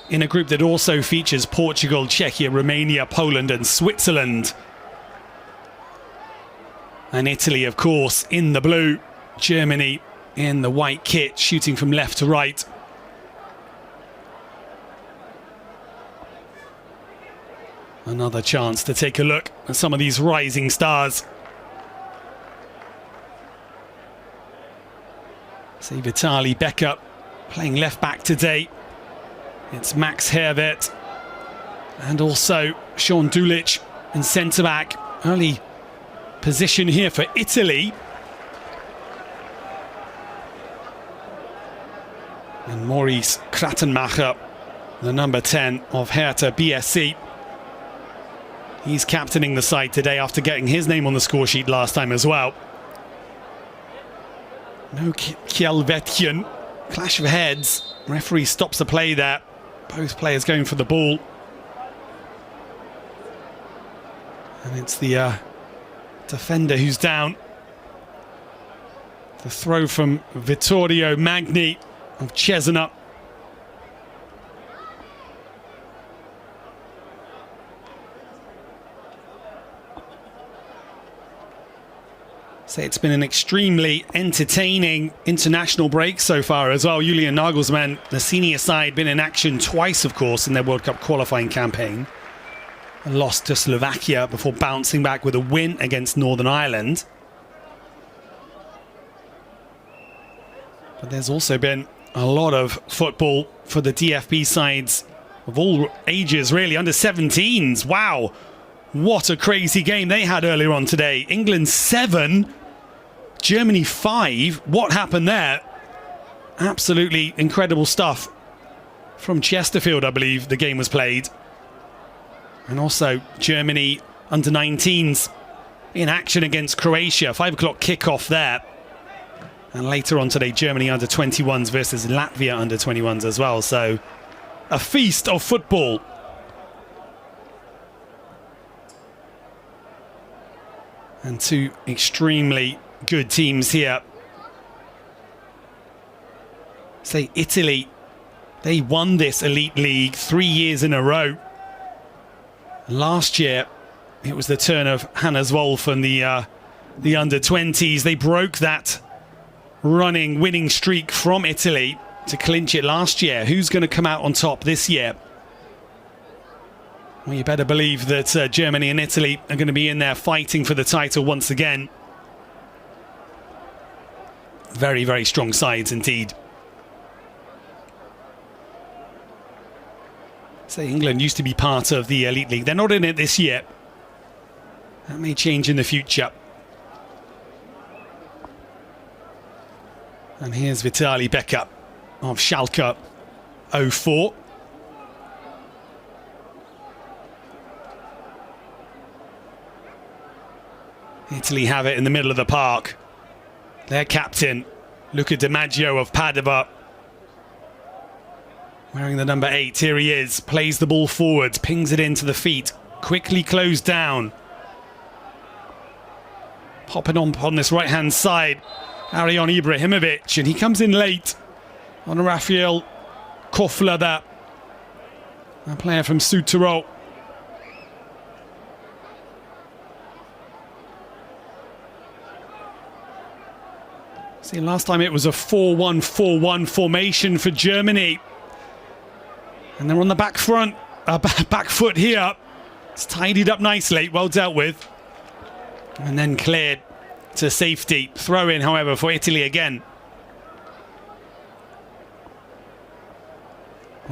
in a group that also features Portugal, Czechia, Romania, Poland and Switzerland. And Italy, of course, in the blue. Germany in the white kit, shooting from left to right. Another chance to take a look at some of these rising stars. See Vitali Becker playing left back today. It's Max Hervert and also Sean Dulich in centre back. Early position here for Italy. And Maurice Krattenmacher, the number 10 of Hertha BSC. He's captaining the side today after getting his name on the score sheet last time as well. No Kjellvetjen. Clash of heads. Referee stops the play there. Both players going for the ball. And it's the defender who's down. The throw from Vittorio Magni of Cesena. So it's been an extremely entertaining international break so far as well. Julian Nagelsmann, the senior side, been in action twice, of course, in their World Cup qualifying campaign. A loss to Slovakia before bouncing back with a win against Northern Ireland. But there's also been a lot of football for the DFB sides of all ages, really. Under 17s. Wow. What a crazy game they had earlier on today. England 7, Germany 5. What happened there? Absolutely incredible stuff. From Chesterfield, I believe, the game was played. And also Germany under 19s in action against Croatia. 5 o'clock kickoff there. And later on today, Germany under 21s versus Latvia under 21s as well. So a feast of football. And two extremely good teams here. Say Italy, they won this Elite League 3 years in a row. Last year, it was the turn of Hannes Wolf and the under-20s. They broke that winning streak from Italy to clinch it last year. Who's going to come out on top this year? Well, you better believe that Germany and Italy are going to be in there fighting for the title once again. Very, very strong sides indeed. Say England used to be part of the Elite League. They're not in it this year. That may change in the future. And here's Vitali Becker of Schalke 04. Italy have it in the middle of the park. Their captain, Luca Di Maggio of Padova, wearing the number 8. Here he is, plays the ball forwards, pings it into the feet, quickly closed down. Popping on this right-hand side, Arion Ibrahimovic, and he comes in late on Rafael Kofler, that a player from Südtirol. See, last time it was a 4-1-4-1 formation for Germany. And they're on the back foot here. It's tidied up nicely, well dealt with. And then cleared to safety. Throw in, however, for Italy again.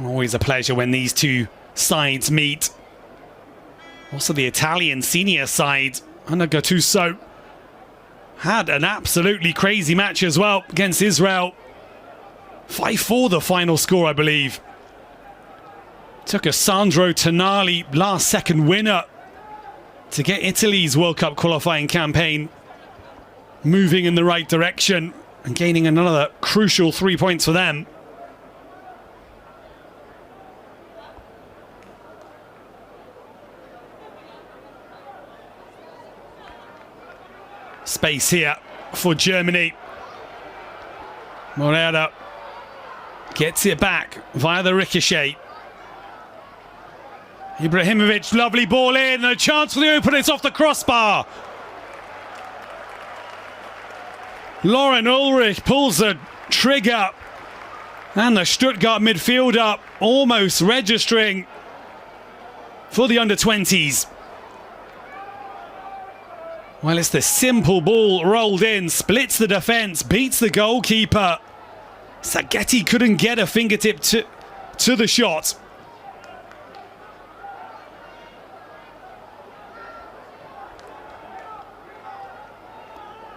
Always a pleasure when these two sides meet. Also the Italian senior side, under Gattuso, had an absolutely crazy match as well against Israel. 5-4 the final score, I believe. Took a Sandro Tonali last second winner to get Italy's World Cup qualifying campaign moving in the right direction and gaining another crucial 3 points for them. Space here for Germany. Morera Gets it back via the ricochet. Ibrahimovic, lovely ball in, and a chance for the opener. It's off the crossbar. Lauren Ulrich pulls the trigger, and the Stuttgart midfielder almost registering for the under-20s. Well, it's the simple ball rolled in, splits the defence, beats the goalkeeper. Sagetti couldn't get a fingertip to the shot.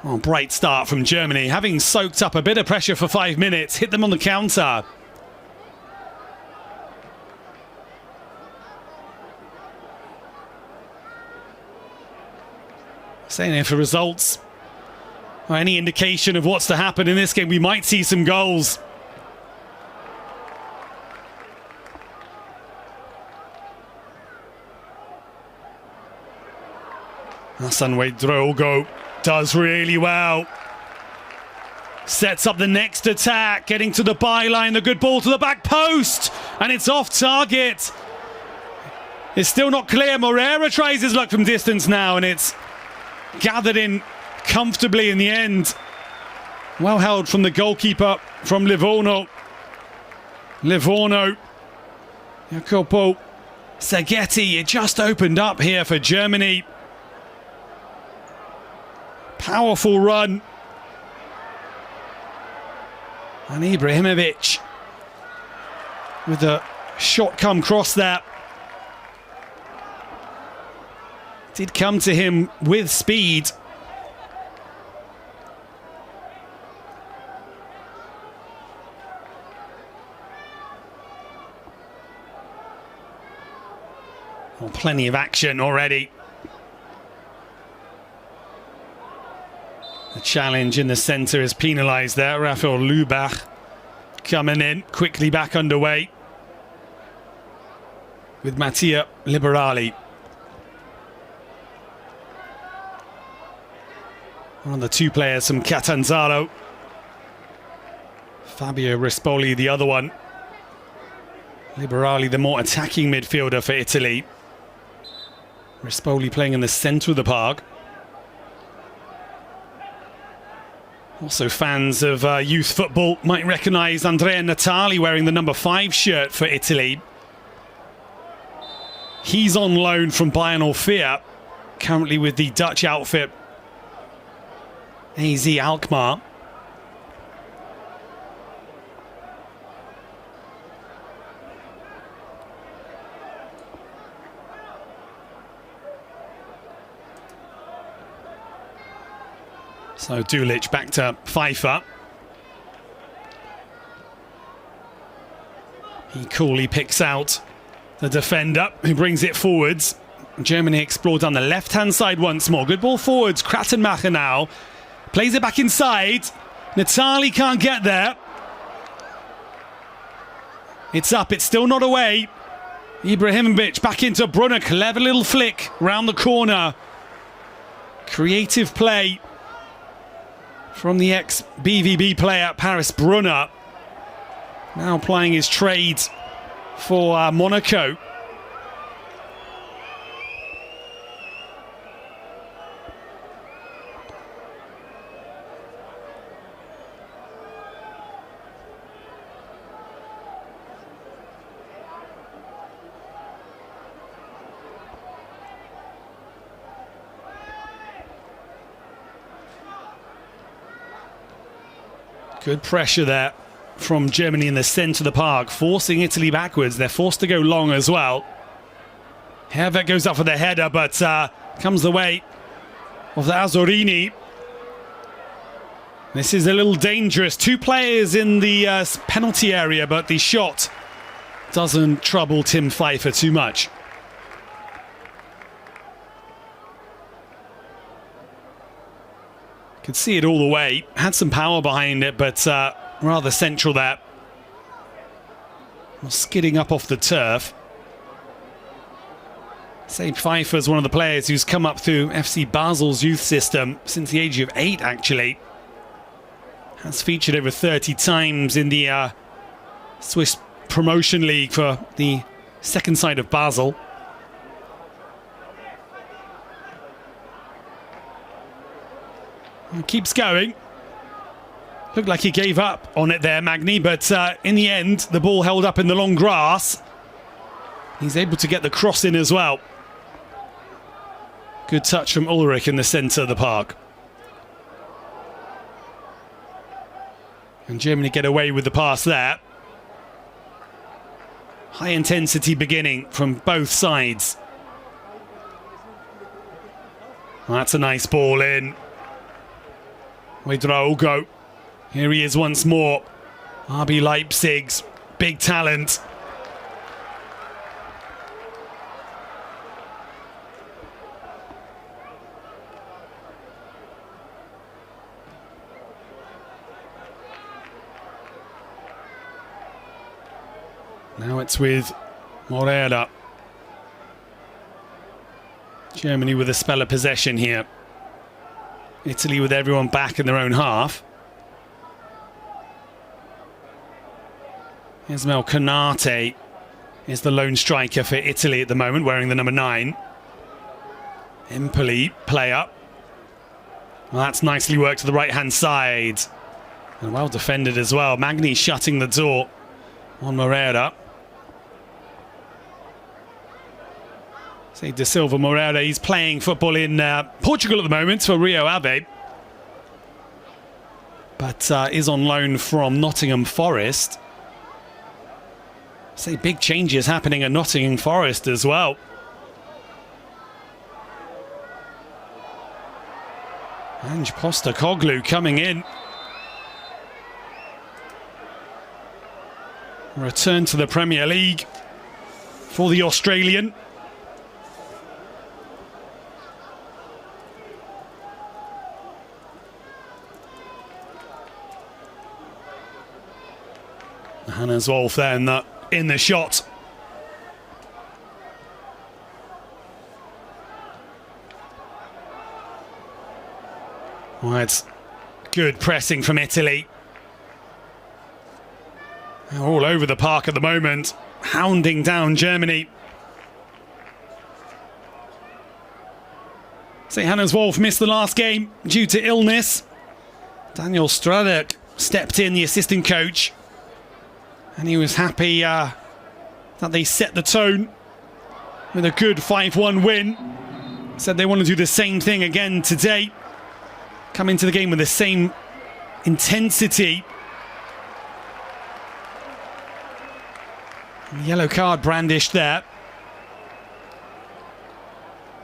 Oh, bright start from Germany, having soaked up a bit of pressure for 5 minutes, hit them on the counter. Saying if the results or any indication of what's to happen in this game, we might see some goals. Hasanwe Drogo does really well. Sets up the next attack, getting to the byline, the good ball to the back post, and it's off target. It's still not clear. Moreira tries his luck from distance now, and it's gathered in comfortably in the end. Well held from the goalkeeper from Livorno. Jacopo Sagetti, it just opened up here for Germany. Powerful run. And Ibrahimovic with a shot come cross there. Did come to him with speed. Well, plenty of action already. The challenge in the centre is penalised there. Rafael Lubach coming in, quickly back underway with Mattia Liberali. One of the two players from Catanzaro. Fabio Rispoli, the other one. Liberali, the more attacking midfielder for Italy. Rispoli playing in the centre of the park. Also, fans of youth football might recognise Andrea Natali wearing the number 5 shirt for Italy. He's on loan from Bayern Orfea, currently with the Dutch outfit AZ Alkmaar. So Dulic back to Pfeiffer. He coolly picks out the defender who brings it forwards. Germany explore down the left-hand side once more. Good ball forwards. Krattenmacher now. Plays it back inside. Natali can't get there. It's up. It's still not away. Ibrahimovic back into Brunner. Clever little flick round the corner. Creative play from the ex-BVB player Paris Brunner. Now plying his trade for Monaco. Good pressure there from Germany in the centre of the park, forcing Italy backwards. They're forced to go long as well. Hervé goes up for the header, but comes the way of the Azzorini. This is a little dangerous. 2 players in the penalty area, but the shot doesn't trouble Tim Pfeiffer too much. Could see it all the way. Had some power behind it, but rather central there. Skidding up off the turf. Say Pfeiffer's one of the players who's come up through FC Basel's youth system since the age of 8, actually. Has featured over 30 times in the Swiss Promotion League for the second side of Basel. And keeps going. Looked like he gave up on it there, Magni, but in the end, the ball held up in the long grass. He's able to get the cross in as well. Good touch from Ulrich in the centre of the park. And Germany get away with the pass there. High intensity beginning from both sides. That's a nice ball in. Ouedraogo. Here he is once more. RB Leipzig's big talent. Now it's with Morera. Germany with a spell of possession here. Italy with everyone back in their own half. Ismail Konate is the lone striker for Italy at the moment, wearing the number 9. Empoli play up. Well, that's nicely worked to the right-hand side. And well defended as well. Magni shutting the door on Morera. See, De Silva Moreira, he's playing football in Portugal at the moment for Rio Ave. But is on loan from Nottingham Forest. See, big changes happening at Nottingham Forest as well. Ange Postecoglou coming in. Return to the Premier League for the Australian. Hannes Wolf there in the shot. Well, it's good pressing from Italy. They're all over the park at the moment, hounding down Germany. See, Hannes Wolf missed the last game due to illness. Daniel Stradek stepped in, the assistant coach. And he was happy that they set the tone with a good 5-1 win. Said they want to do the same thing again today. Come into the game with the same intensity. Yellow card brandished there.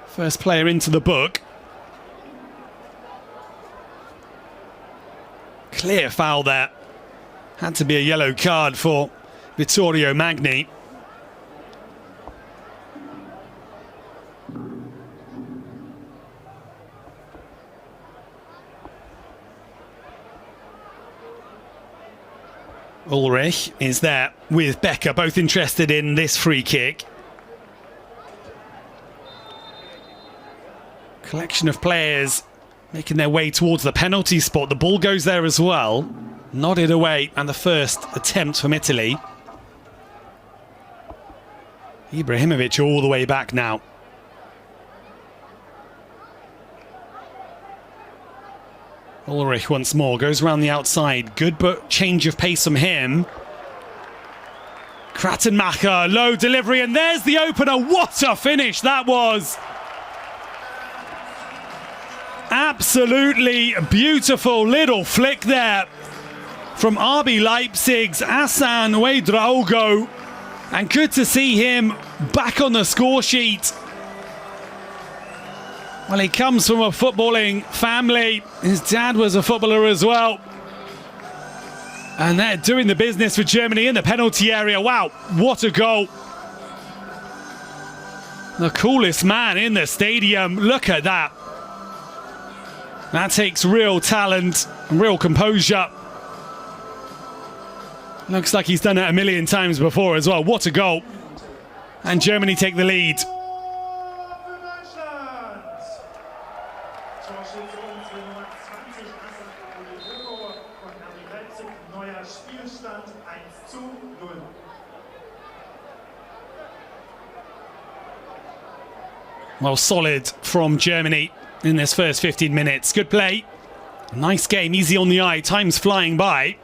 First player into the book. Clear foul there. Had to be a yellow card for Vittorio Magni. Ulrich is there with Becker, both interested in this free kick. Collection of players making their way towards the penalty spot. The ball goes there as well. Nodded away, and the first attempt from Italy. Ibrahimovic all the way back now. Ulrich once more goes around the outside. Good but change of pace from him. Kratenmacher, low delivery, and there's the opener. What a finish that was! Absolutely beautiful little flick there from RB Leipzig's Hassan Ouedraogo. And good to see him back on the score sheet. Well, he comes from a footballing family. His dad was a footballer as well. And they're doing the business for Germany in the penalty area. Wow, what a goal. The coolest man in the stadium. Look at that. That takes real talent and real composure. Looks like he's done it a million times before as well. What a goal. And Germany take the lead. Well, solid from Germany in this first 15 minutes. Good play. Nice game, easy on the eye. Time's flying by.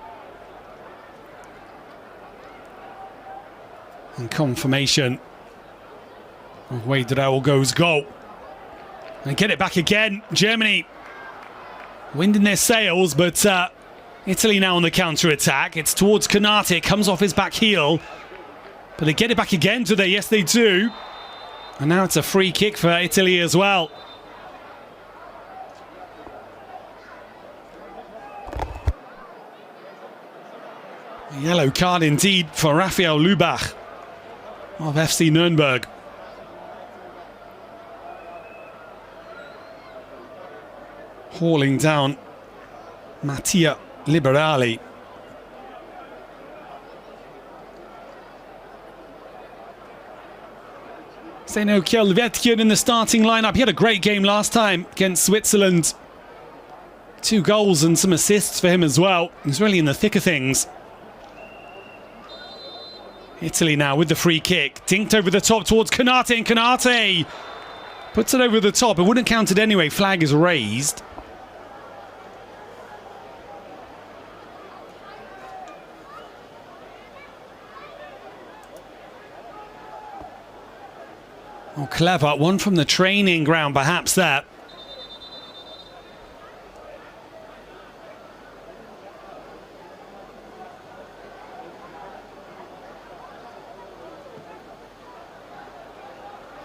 And confirmation of BeReal goes goal. And get it back again. Germany winding their sails, but Italy now on the counter-attack. It's towards Konate, comes off his back heel. But they get it back again today. Yes, they do. And now it's a free kick for Italy as well. A yellow card indeed for Raphael Lubach of FC Nürnberg. Hauling down Mattia Liberali. Zeno Kjellvetjen in the starting lineup. He had a great game last time against Switzerland. 2 goals and some assists for him as well. He's really in the thick of things. Italy now with the free kick. Dinked over the top towards Konate, and Konate puts it over the top. It wouldn't have counted anyway. Flag is raised. Oh, clever. One from the training ground, perhaps that.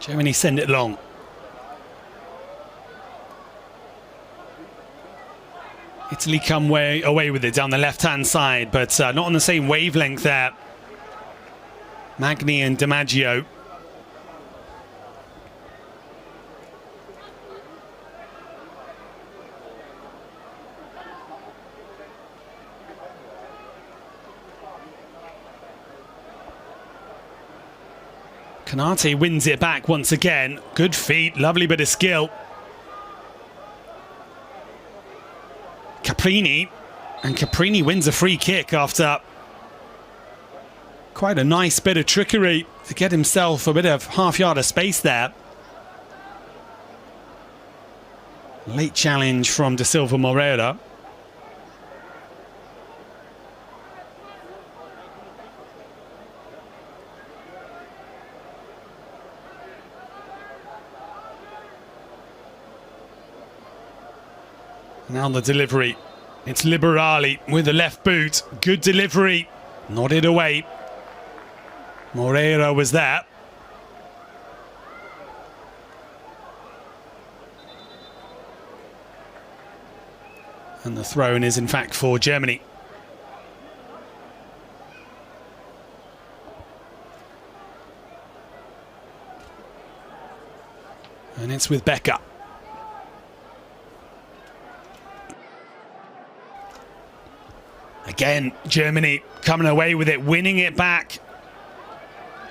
Germany send it long. Italy come away with it down the left-hand side, but not on the same wavelength there. Magni and DiMaggio. Konate wins it back once again. Good feet, lovely bit of skill. Caprini, and Caprini wins a free kick after quite a nice bit of trickery to get himself a bit of half-yard of space there. Late challenge from Da Silva Moreira. Now the delivery. It's Liberali with the left boot. Good delivery. Nodded away. Moreira was there. And the throw-in is in fact for Germany. And it's with Becker. Again, Germany coming away with it, winning it back.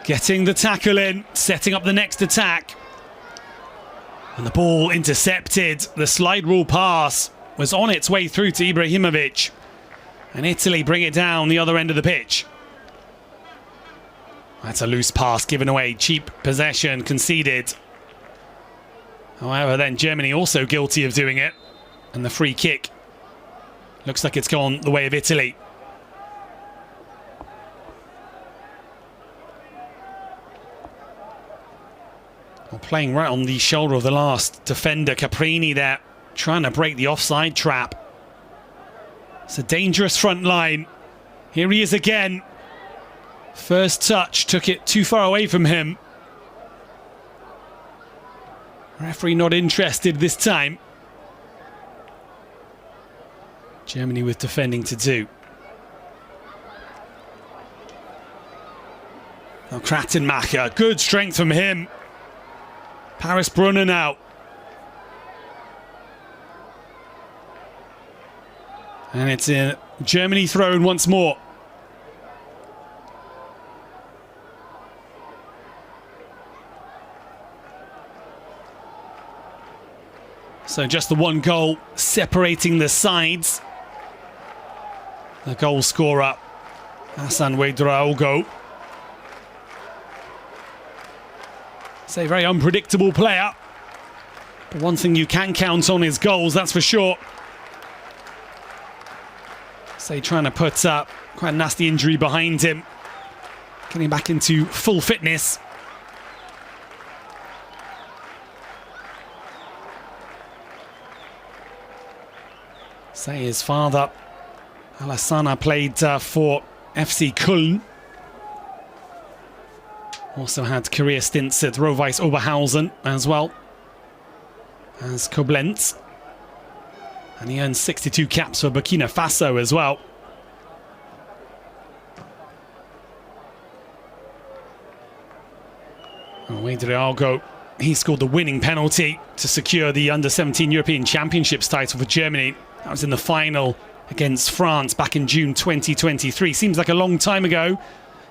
Getting the tackle in, setting up the next attack. And the ball intercepted. The slide rule pass was on its way through to Ibrahimovic. And Italy bring it down the other end of the pitch. That's a loose pass given away. Cheap possession conceded. However, then Germany also guilty of doing it. And the free kick looks like it's gone the way of Italy. Well, playing right on the shoulder of the last defender, Caprini there, trying to break the offside trap. It's a dangerous front line. Here he is again. First touch took it too far away from him. Referee not interested this time. Germany with defending to do. Now Kratenmacher, good strength from him. Paris Brunner now. And it's in Germany thrown once more. So just the one goal separating the sides. The goal scorer, Hassan Ouedraogo. It's a very unpredictable player. But one thing you can count on is goals, that's for sure. Say trying to put quite a nasty injury behind him. Getting back into full fitness. Say his father, Alassana, played for FC Köln. Also had career stints at Rot-Weiß Oberhausen as well as Koblenz. And he earned 62 caps for Burkina Faso as well. BeReal, he scored the winning penalty to secure the Under-17 European Championships title for Germany. That was in the final against France back in June 2023. Seems like a long time ago.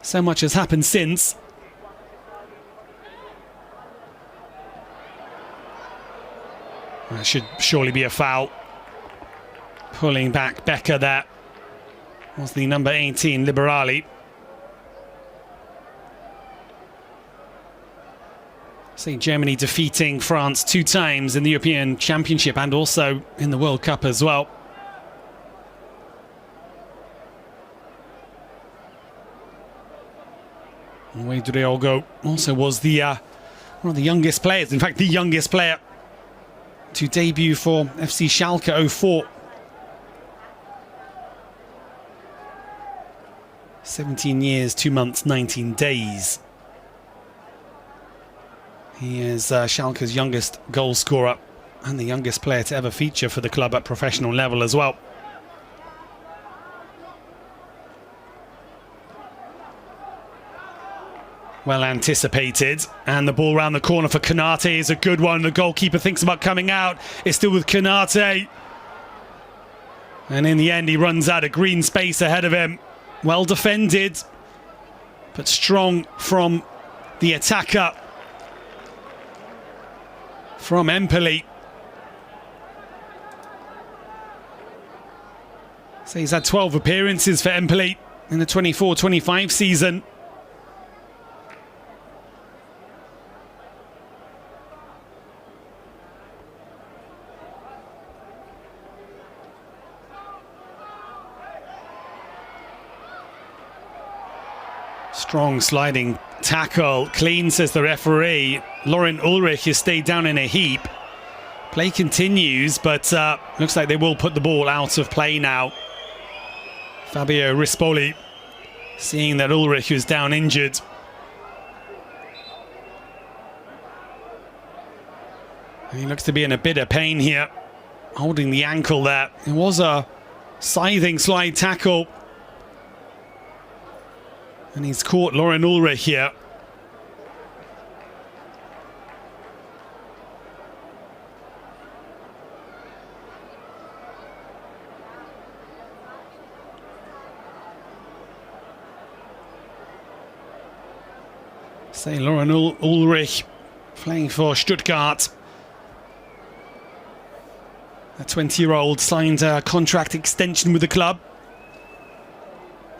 So much has happened since. That should surely be a foul. Pulling back Becker there was the number 18, Liberali. See Germany defeating France 2 times in the European Championship and also in the World Cup as well. And BeReal also was the one of the youngest players, in fact the youngest player to debut for FC Schalke 04. 17 years, 2 months, 19 days. He is Schalke's youngest goal scorer and the youngest player to ever feature for the club at professional level as well. Well anticipated, and the ball round the corner for Konate is a good one. The goalkeeper thinks about coming out. It's still with Konate. And in the end, he runs out of green space ahead of him. Well defended, but strong from the attacker from Empoli. So he's had 12 appearances for Empoli in the 24-25 season. Strong sliding tackle. Clean, says the referee. Lauren Ulrich has stayed down in a heap. Play continues, but looks like they will put the ball out of play now. Fabio Rispoli seeing that Ulrich was down injured. He looks to be in a bit of pain here, holding the ankle there. It was a scything slide tackle. And he's caught Lauren Ulrich here. Say Lauren Ulrich playing for Stuttgart. A 20-year-old signed a contract extension with the club.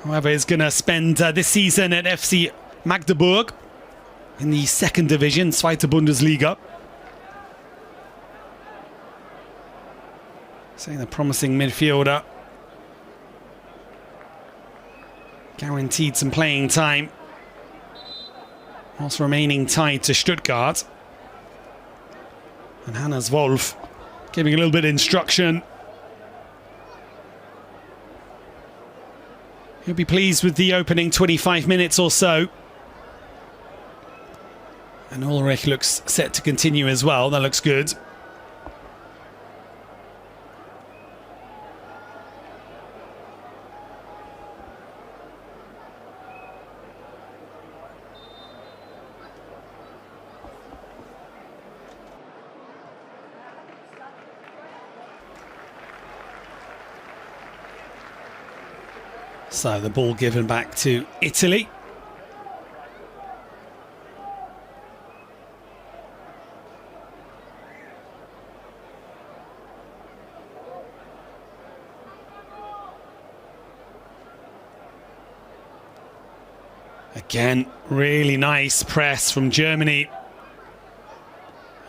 However, he's going to spend this season at FC Magdeburg in the second division, Zweite Bundesliga. Saying the promising midfielder. Guaranteed some playing time whilst remaining tied to Stuttgart. And Hannes Wolf giving a little bit of instruction. He'll be pleased with the opening 25 minutes or so. And Ulrich looks set to continue as well. That looks good. So the ball given back to Italy. Again, really nice press from Germany.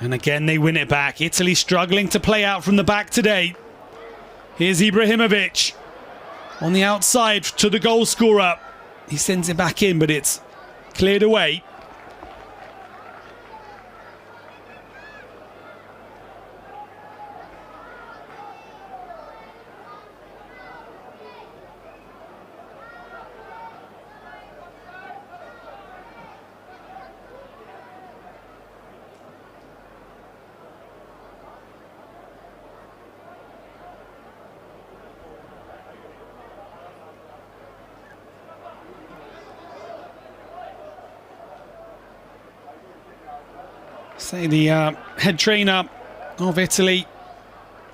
And again, they win it back. Italy struggling to play out from the back today. Here's Ibrahimovic on the outside to the goal scorer. He sends it back in, but it's cleared away. Say the head trainer of Italy,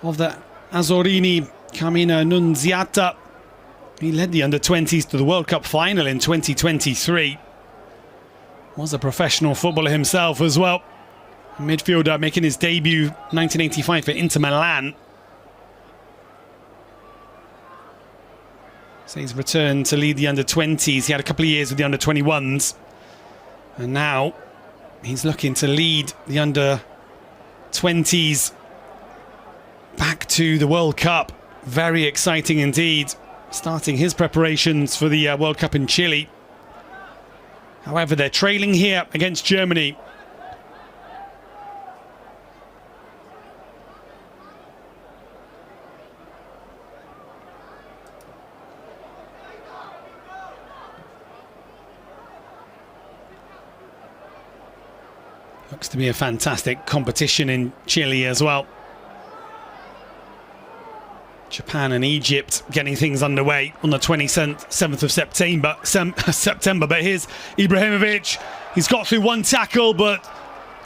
of the Azzurrini, Carmine Nunziata. He led the under-20s to the World Cup final in 2023. Was a professional footballer himself as well. A midfielder making his debut 1985 for Inter Milan. So he's returned to lead the under-20s. He had a couple of years with the under-21s. And now he's looking to lead the under-20s back to the World Cup. Very exciting indeed. Starting his preparations for the World Cup in Chile. However, they're trailing here against Germany. Looks to be a fantastic competition in Chile as well. Japan and Egypt getting things underway on the 27th of September. But here's Ibrahimovic. He's got through one tackle, but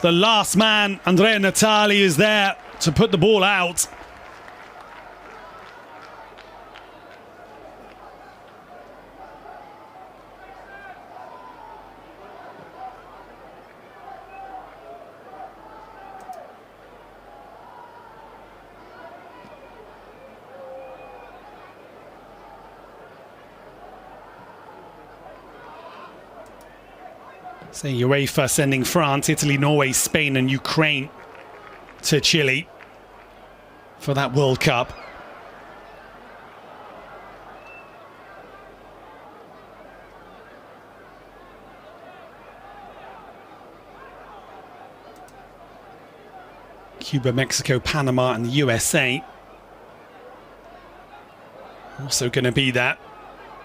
the last man, Andrea Natali, is there to put the ball out. So UEFA sending France, Italy, Norway, Spain and Ukraine to Chile for that World Cup. Cuba, Mexico, Panama and the USA also going to be that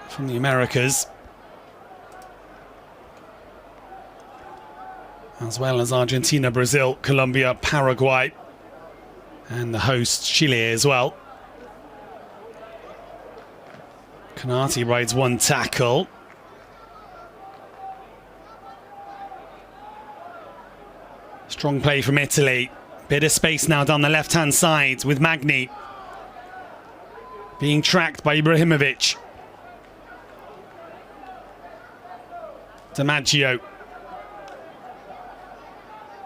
from the Americas. As well as Argentina, Brazil, Colombia, Paraguay, and the host Chile as well. Konate rides one tackle. Strong play from Italy. Bit of space now down the left-hand side with Magni. Being tracked by Ibrahimovic. DiMaggio.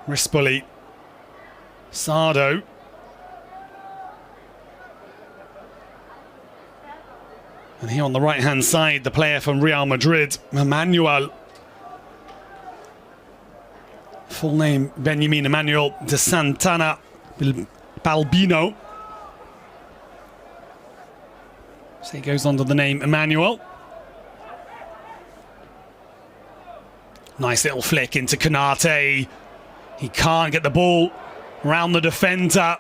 Rispoli, Sardo, and here on the right hand side the player from Real Madrid, Emmanuel, full name Benjamin Emmanuel de Santana Balbino, so he goes under the name Emmanuel. Nice little flick into Konate. He can't get the ball round the defender.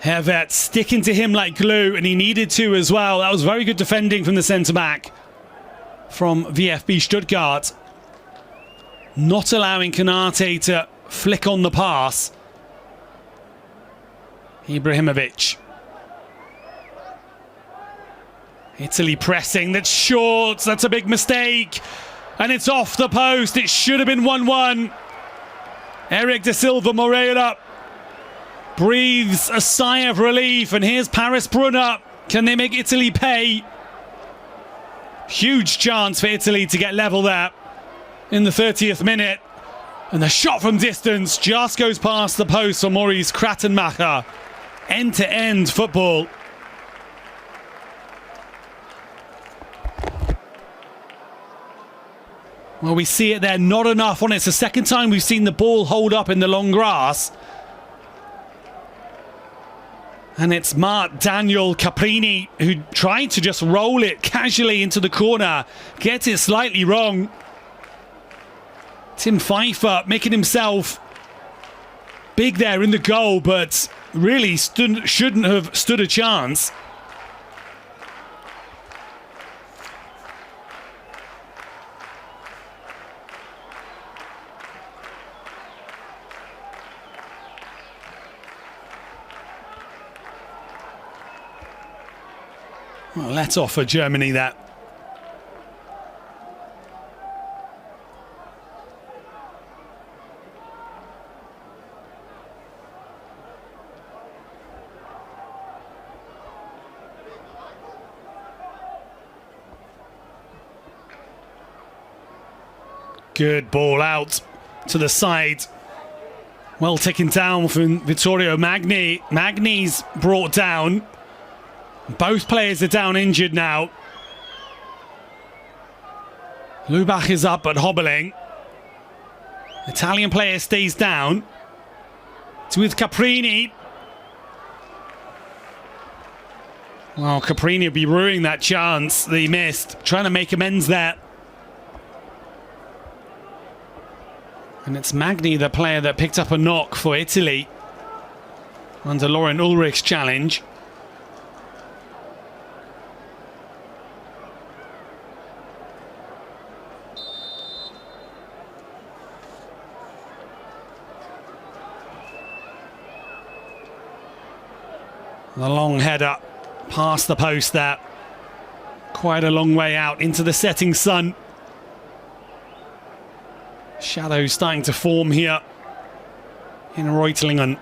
Hervet sticking to him like glue, and he needed to as well. That was very good defending from the centre-back from VfB Stuttgart. Not allowing Konate to flick on the pass. Ibrahimovic. Italy pressing, that's short, that's a big mistake. And it's off the post, it should have been 1-1. Eric da Silva Moreira breathes a sigh of relief, and here's Paris Brunner. Can they make Italy pay? Huge chance for Italy to get level there in the 30th minute. And the shot from distance just goes past the post for Maurice Krattenmacher. End-to-end football. Well, we see it there, not enough on it. It's the second time we've seen the ball hold up in the long grass. And it's Daniel Caprini who tried to just roll it casually into the corner. Gets it slightly wrong. Tim Pfeiffer making himself big there in the goal, but really shouldn't have stood a chance. Well, let off for Germany that. Good ball out to the side. Well taken down from Vittorio Magni. Magni's brought down. Both players are down injured now. Lubach is up but hobbling. Italian player stays down. It's with Caprini. Well, Caprini will be ruining that chance that he missed. Trying to make amends there. And it's Magni, the player that picked up a knock for Italy under Laurent Ulrich's challenge. The long header past the post there. Quite a long way out into the setting sun. Shadows starting to form here in Reutlingen.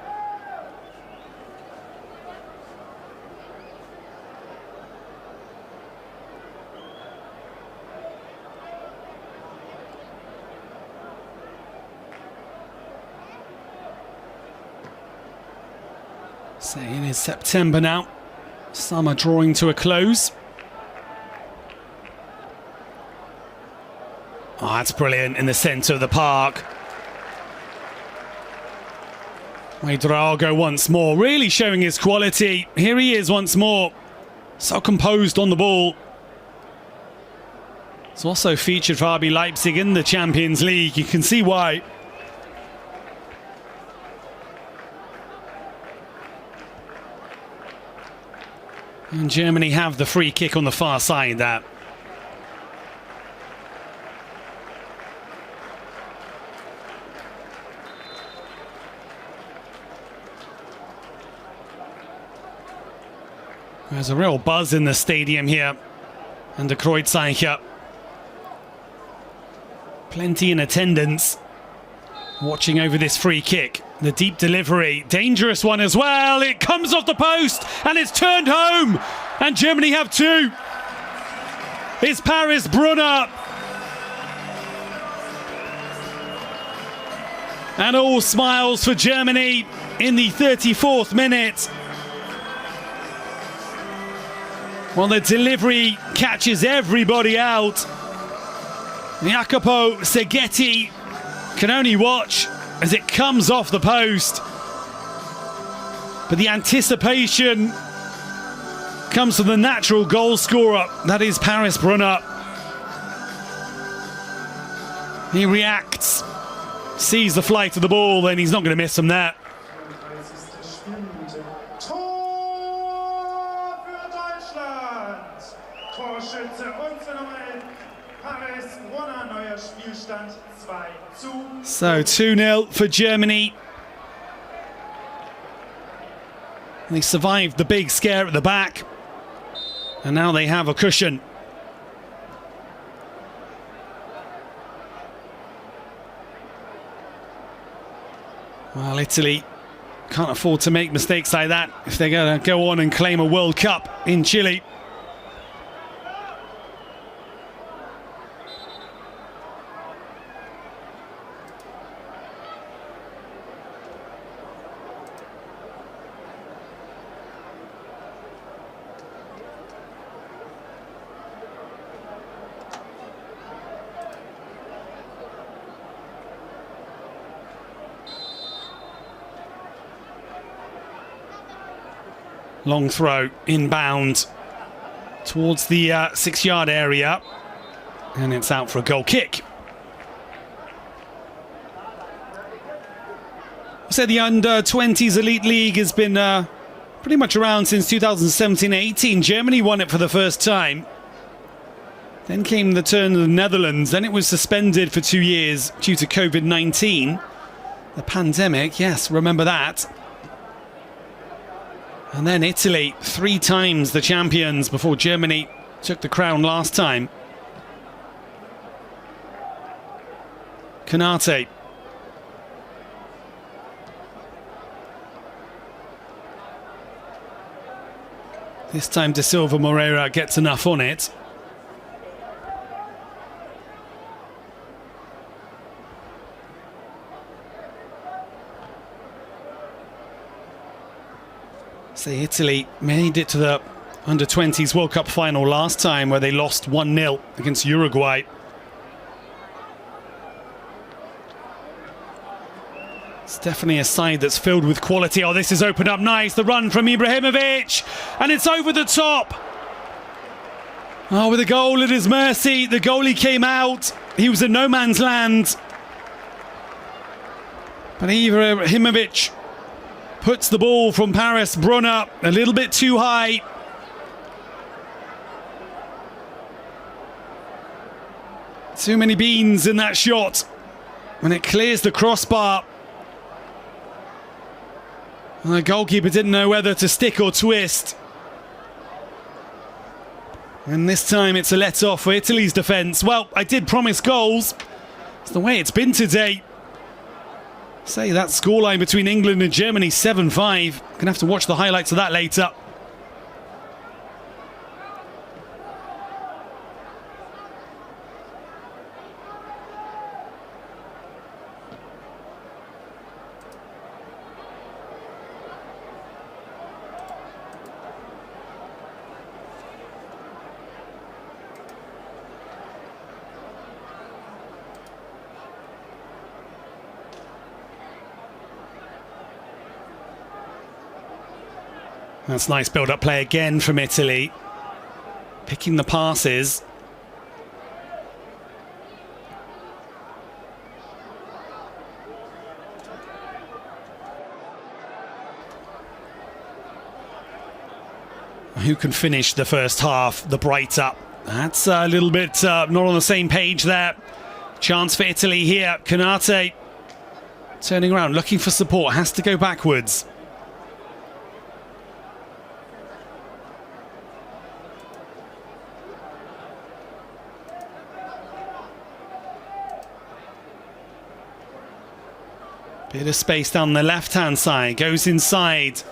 Saying it's September now. Summer drawing to a close. Oh, that's brilliant in the centre of the park. Drago once more, really showing his quality. Here he is once more, so composed on the ball. It's also featured for RB Leipzig in the Champions League. You can see why. And Germany have the free kick on the far side there. There's a real buzz in the stadium here under Kreuzeicher. Plenty in attendance watching over this free kick. The deep delivery, dangerous one as well. It comes off the post and it's turned home. And Germany have two. It's Paris Brunner. And all smiles for Germany in the 34th minute. Well, the delivery catches everybody out. Jacopo Seghetti can only watch as it comes off the post. But the anticipation comes from the natural goal scorer, that is Paris Brunner. He reacts, sees the flight of the ball, and he's not going to miss from there. So 2-0 for Germany. They survived the big scare at the back, and now they have a cushion. Well, Italy can't afford to make mistakes like that if they're going to go on and claim a World Cup in Chile. Long throw, inbound towards the 6-yard area. And it's out for a goal kick. So the Under-20s Elite League has been pretty much around since 2017-18. Germany won it for the first time. Then came the turn of the Netherlands. Then it was suspended for 2 years due to COVID-19. The pandemic, yes, remember that. And then Italy, 3 times the champions before Germany took the crown last time. Canate. This time De Silva Moreira gets enough on it. So Italy made it to the Under-20s World Cup final last time, where they lost 1-0 against Uruguay. It's definitely a side that's filled with quality. Oh, this is opened up nice. The run from Ibrahimovic. And it's over the top. Oh, with a goal at his mercy. The goalie came out. He was in no man's land. But Ibrahimovic puts the ball from Paris Brunner a little bit too high. Too many beans in that shot. And it clears the crossbar. And the goalkeeper didn't know whether to stick or twist. And this time it's a let-off for Italy's defence. Well, I did promise goals. It's the way it's been today. Say that scoreline between England and Germany, 7-5. Gonna have to watch the highlights of that later. That's nice build-up play again from Italy. Picking the passes. Who can finish the first half the brighter? That's a little bit not on the same page there. Chance for Italy here. Canate turning around, looking for support. Has to go backwards. Bit of space down the left-hand side. Goes inside.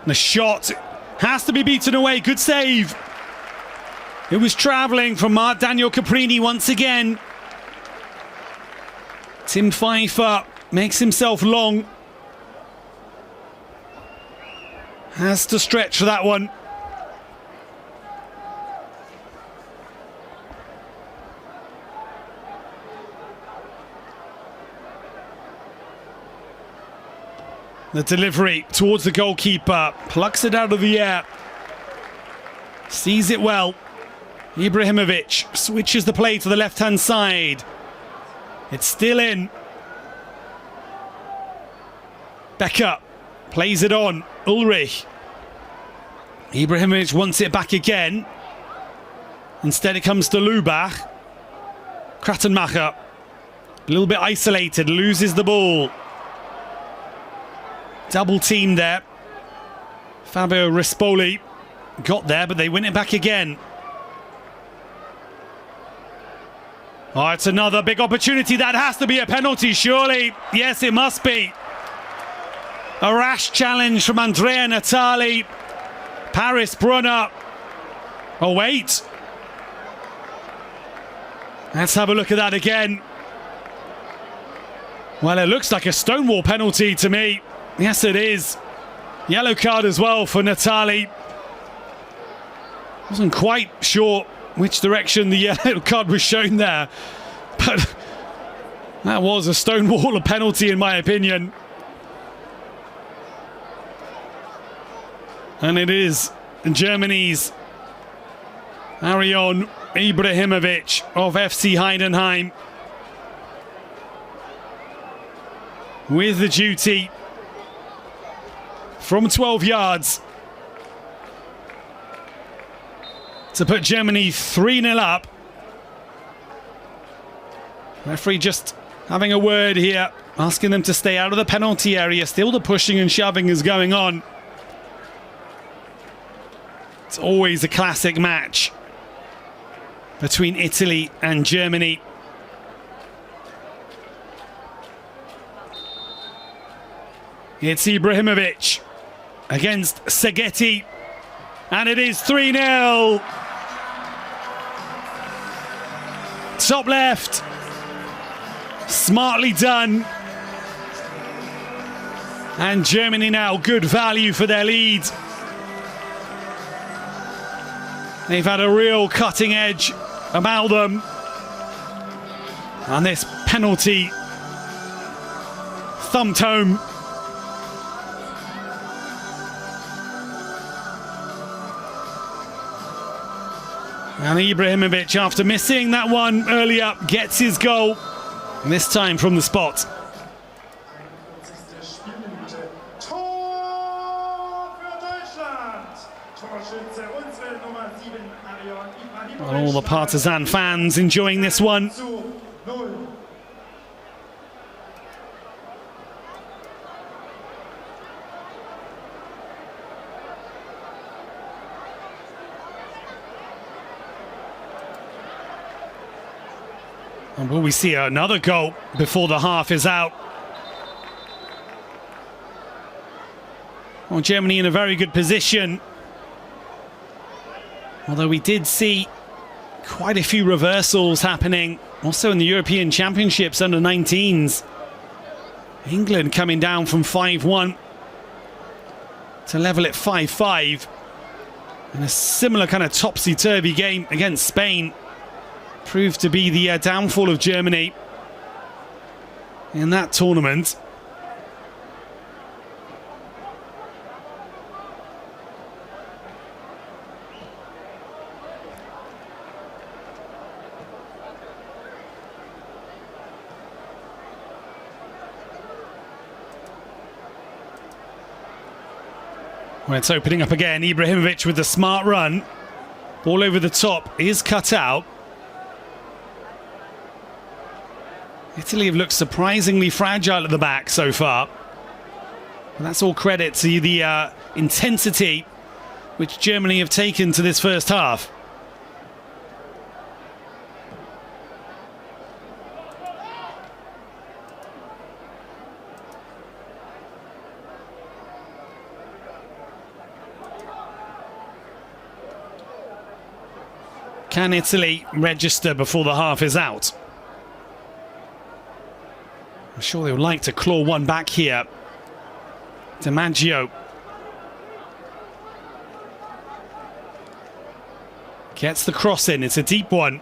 The shot has to be beaten away. Good save. It was travelling from Daniel Caprini once again. Tim Pfeiffer makes himself long. Has to stretch for that one. The delivery towards the goalkeeper. Plucks it out of the air. Sees it well. Ibrahimovic switches the play to the left-hand side. It's still in. Becker plays it on. Ulrich. Ibrahimovic wants it back again. Instead it comes to Lubach. Kratenmacher. A little bit isolated. Loses the ball. Double team there. Fabio Rispoli got there, but they win it back again. Oh, it's another big opportunity. That has to be a penalty, surely. Yes, it must be. A rash challenge from Andrea Natali. Paris Brunner. Oh, wait. Let's have a look at that again. Well, it looks like a stonewall penalty to me. Yes, it is. Yellow card as well for Natali. Wasn't quite sure which direction the yellow card was shown there, but that was a stonewall, a penalty in my opinion. And it is Germany's Arion Ibrahimovic of FC Heidenheim with the duty from 12 yards to put Germany 3-0 up. Referee just having a word here, asking them to stay out of the penalty area. Still the pushing and shoving is going on. It's always a classic match between Italy and Germany. It's Ibrahimovic against Seghetti, and it is 3-0. Top left, smartly done. And Germany now good value for their lead. They've had a real cutting edge about them. And this penalty thumped home. And Ibrahimovic, after missing that one earlier, gets his goal. And this time from the spot. All the Partizan fans enjoying this one. And will we see another goal before the half is out? Well, Germany in a very good position. Although we did see quite a few reversals happening also in the European Championships under 19s. England coming down from 5-1 to level at 5-5. And a similar kind of topsy-turvy game against Spain proved to be the downfall of Germany in that tournament. Well, it's opening up again. Ibrahimovic with the smart run. Ball over the top is cut out. Italy have looked surprisingly fragile at the back so far. And that's all credit to the intensity which Germany have taken to this first half. Can Italy register before the half is out? I'm sure they would like to claw one back here. DiMaggio gets the cross in. It's a deep one.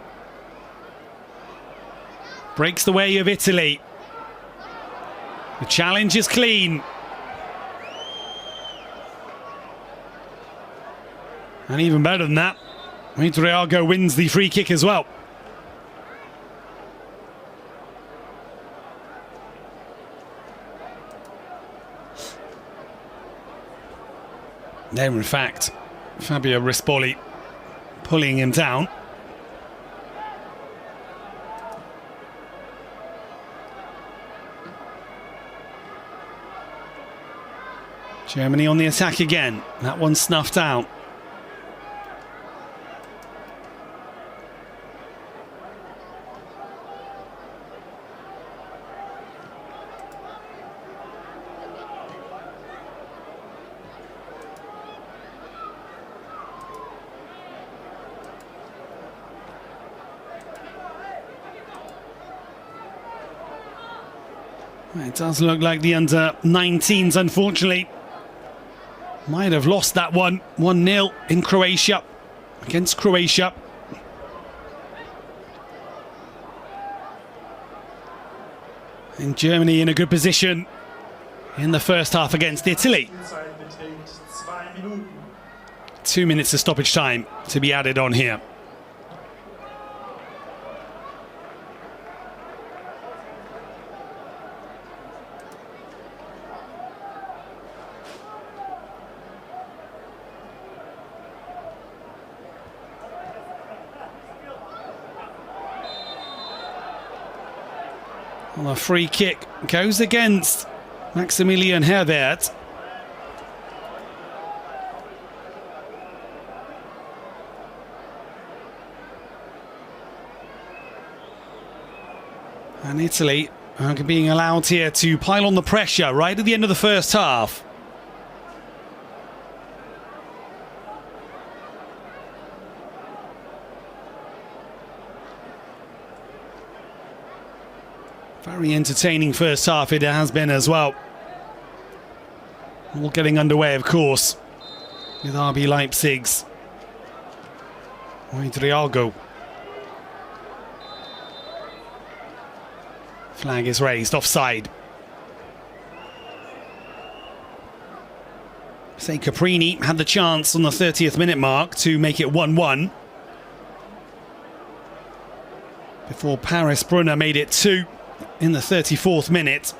Breaks the way of Italy. The challenge is clean. And even better than that, Driago wins the free kick as well. There, in fact, Fabio Rispoli pulling him down. Germany on the attack again. That one snuffed out. It does look like the under-19s, unfortunately, might have lost that one. 1-0 in Croatia, against Croatia. And Germany in a good position in the first half against Italy. 2 minutes of stoppage time to be added on here. Well, a free kick goes against Maximilian Herbert. And Italy are being allowed here to pile on the pressure right at the end of the first half. Very entertaining first half it has been as well. All getting underway, of course, with RB Leipzig's BeReal. Flag is raised, offside. Say Caprini had the chance on the 30th minute mark to make it 1-1. Before Paris Brunner made it 2 in the 34th minute.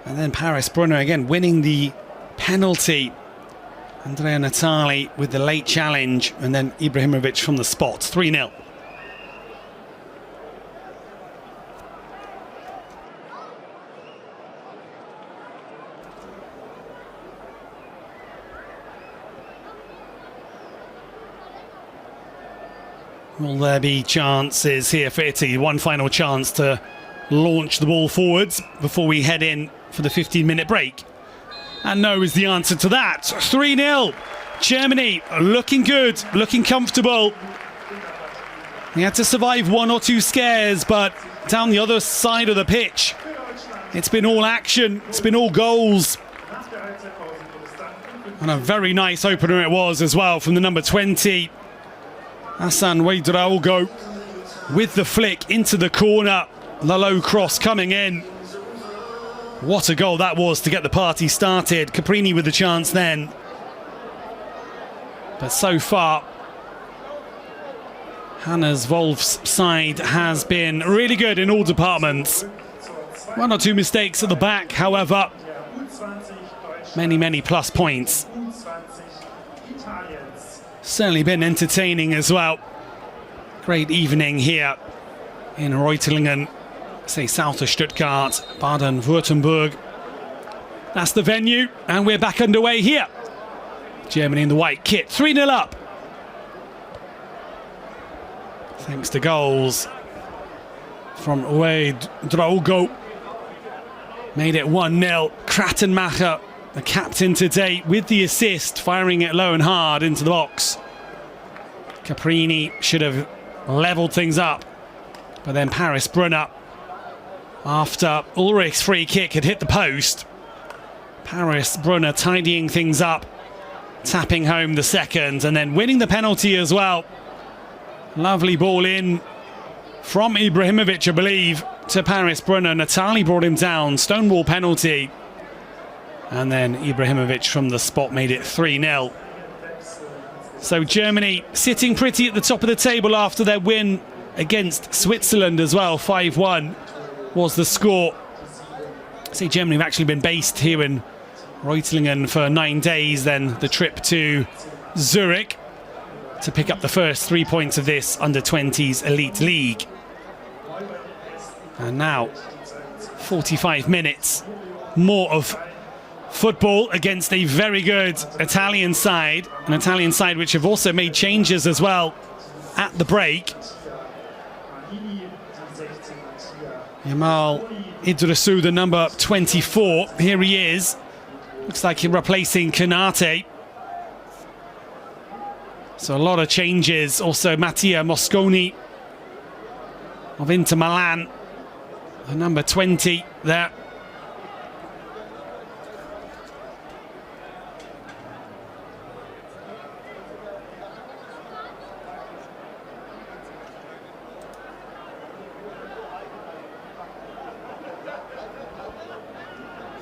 And then Paris Brunner again winning the penalty. Andrea Natali with the late challenge, and then Ibrahimovic from the spot. 3-0. Will there be chances here for Italy? One final chance to launch the ball forwards before we head in for the 15-minute break. And no is the answer to that. 3-0. Germany looking good, looking comfortable. They had to survive 1 or 2 scares, but down the other side of the pitch, it's been all action, it's been all goals. And a very nice opener it was as well from the number 20. Hassan Ouedraogo with the flick into the corner. The low cross coming in. What a goal that was to get the party started. Caprini with the chance then. But so far, Hannes Wolf's side has been really good in all departments. 1 or 2 mistakes at the back, however. Many plus points. Certainly been entertaining as well. Great evening here in Reutlingen, say south of Stuttgart, Baden-Württemberg. That's the venue, and we're back underway here. Germany in the white kit, 3-0 up. Thanks to goals from Ouedraogo. Made it 1-0. Krattenmacher, the captain today, with the assist, firing it low and hard into the box. Caprini should have levelled things up, but then Paris Brunner, after Ulrich's free kick had hit the post, Paris Brunner tidying things up, tapping home the second, and then winning the penalty as well. Lovely ball in from Ibrahimovic, I believe, to Paris Brunner. Natali brought him down, stonewall penalty. And then Ibrahimovic from the spot made it 3-0. So Germany sitting pretty at the top of the table after their win against Switzerland as well. 5-1 was the score. See, Germany have actually been based here in Reutlingen for 9 days, then the trip to Zurich to pick up the first 3 points of this Under-20s Elite League. And now 45 minutes more of football against a very good Italian side, an Italian side which have also made changes as well at the break. Yamal Idrissou, the number 24, here he is. Looks like he's replacing Konate. So a lot of changes. Also Mattia Mosconi of Inter Milan, the number 20 there.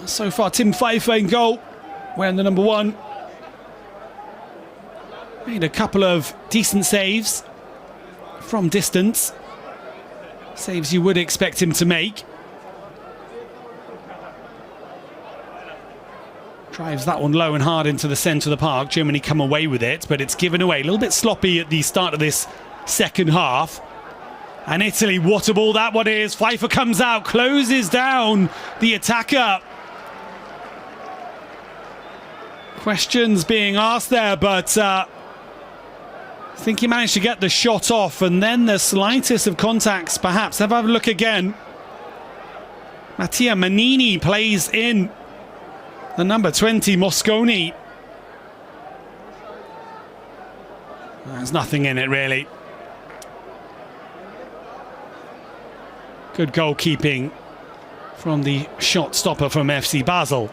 So far, Tim Pfeiffer in goal, wearing the number 1. Made a couple of decent saves from distance. Saves you would expect him to make. Drives that one low and hard into the centre of the park. Germany come away with it, but it's given away. A little bit sloppy at the start of this second half. And Italy, what a ball that one is. Pfeiffer comes out, closes down the attacker. Questions being asked there, but I think he managed to get the shot off, and then the slightest of contacts perhaps. Have a look again. Mattia Manini plays in the number 20, Mosconi. There's nothing in it, really. Good goalkeeping from the shot stopper from FC Basel.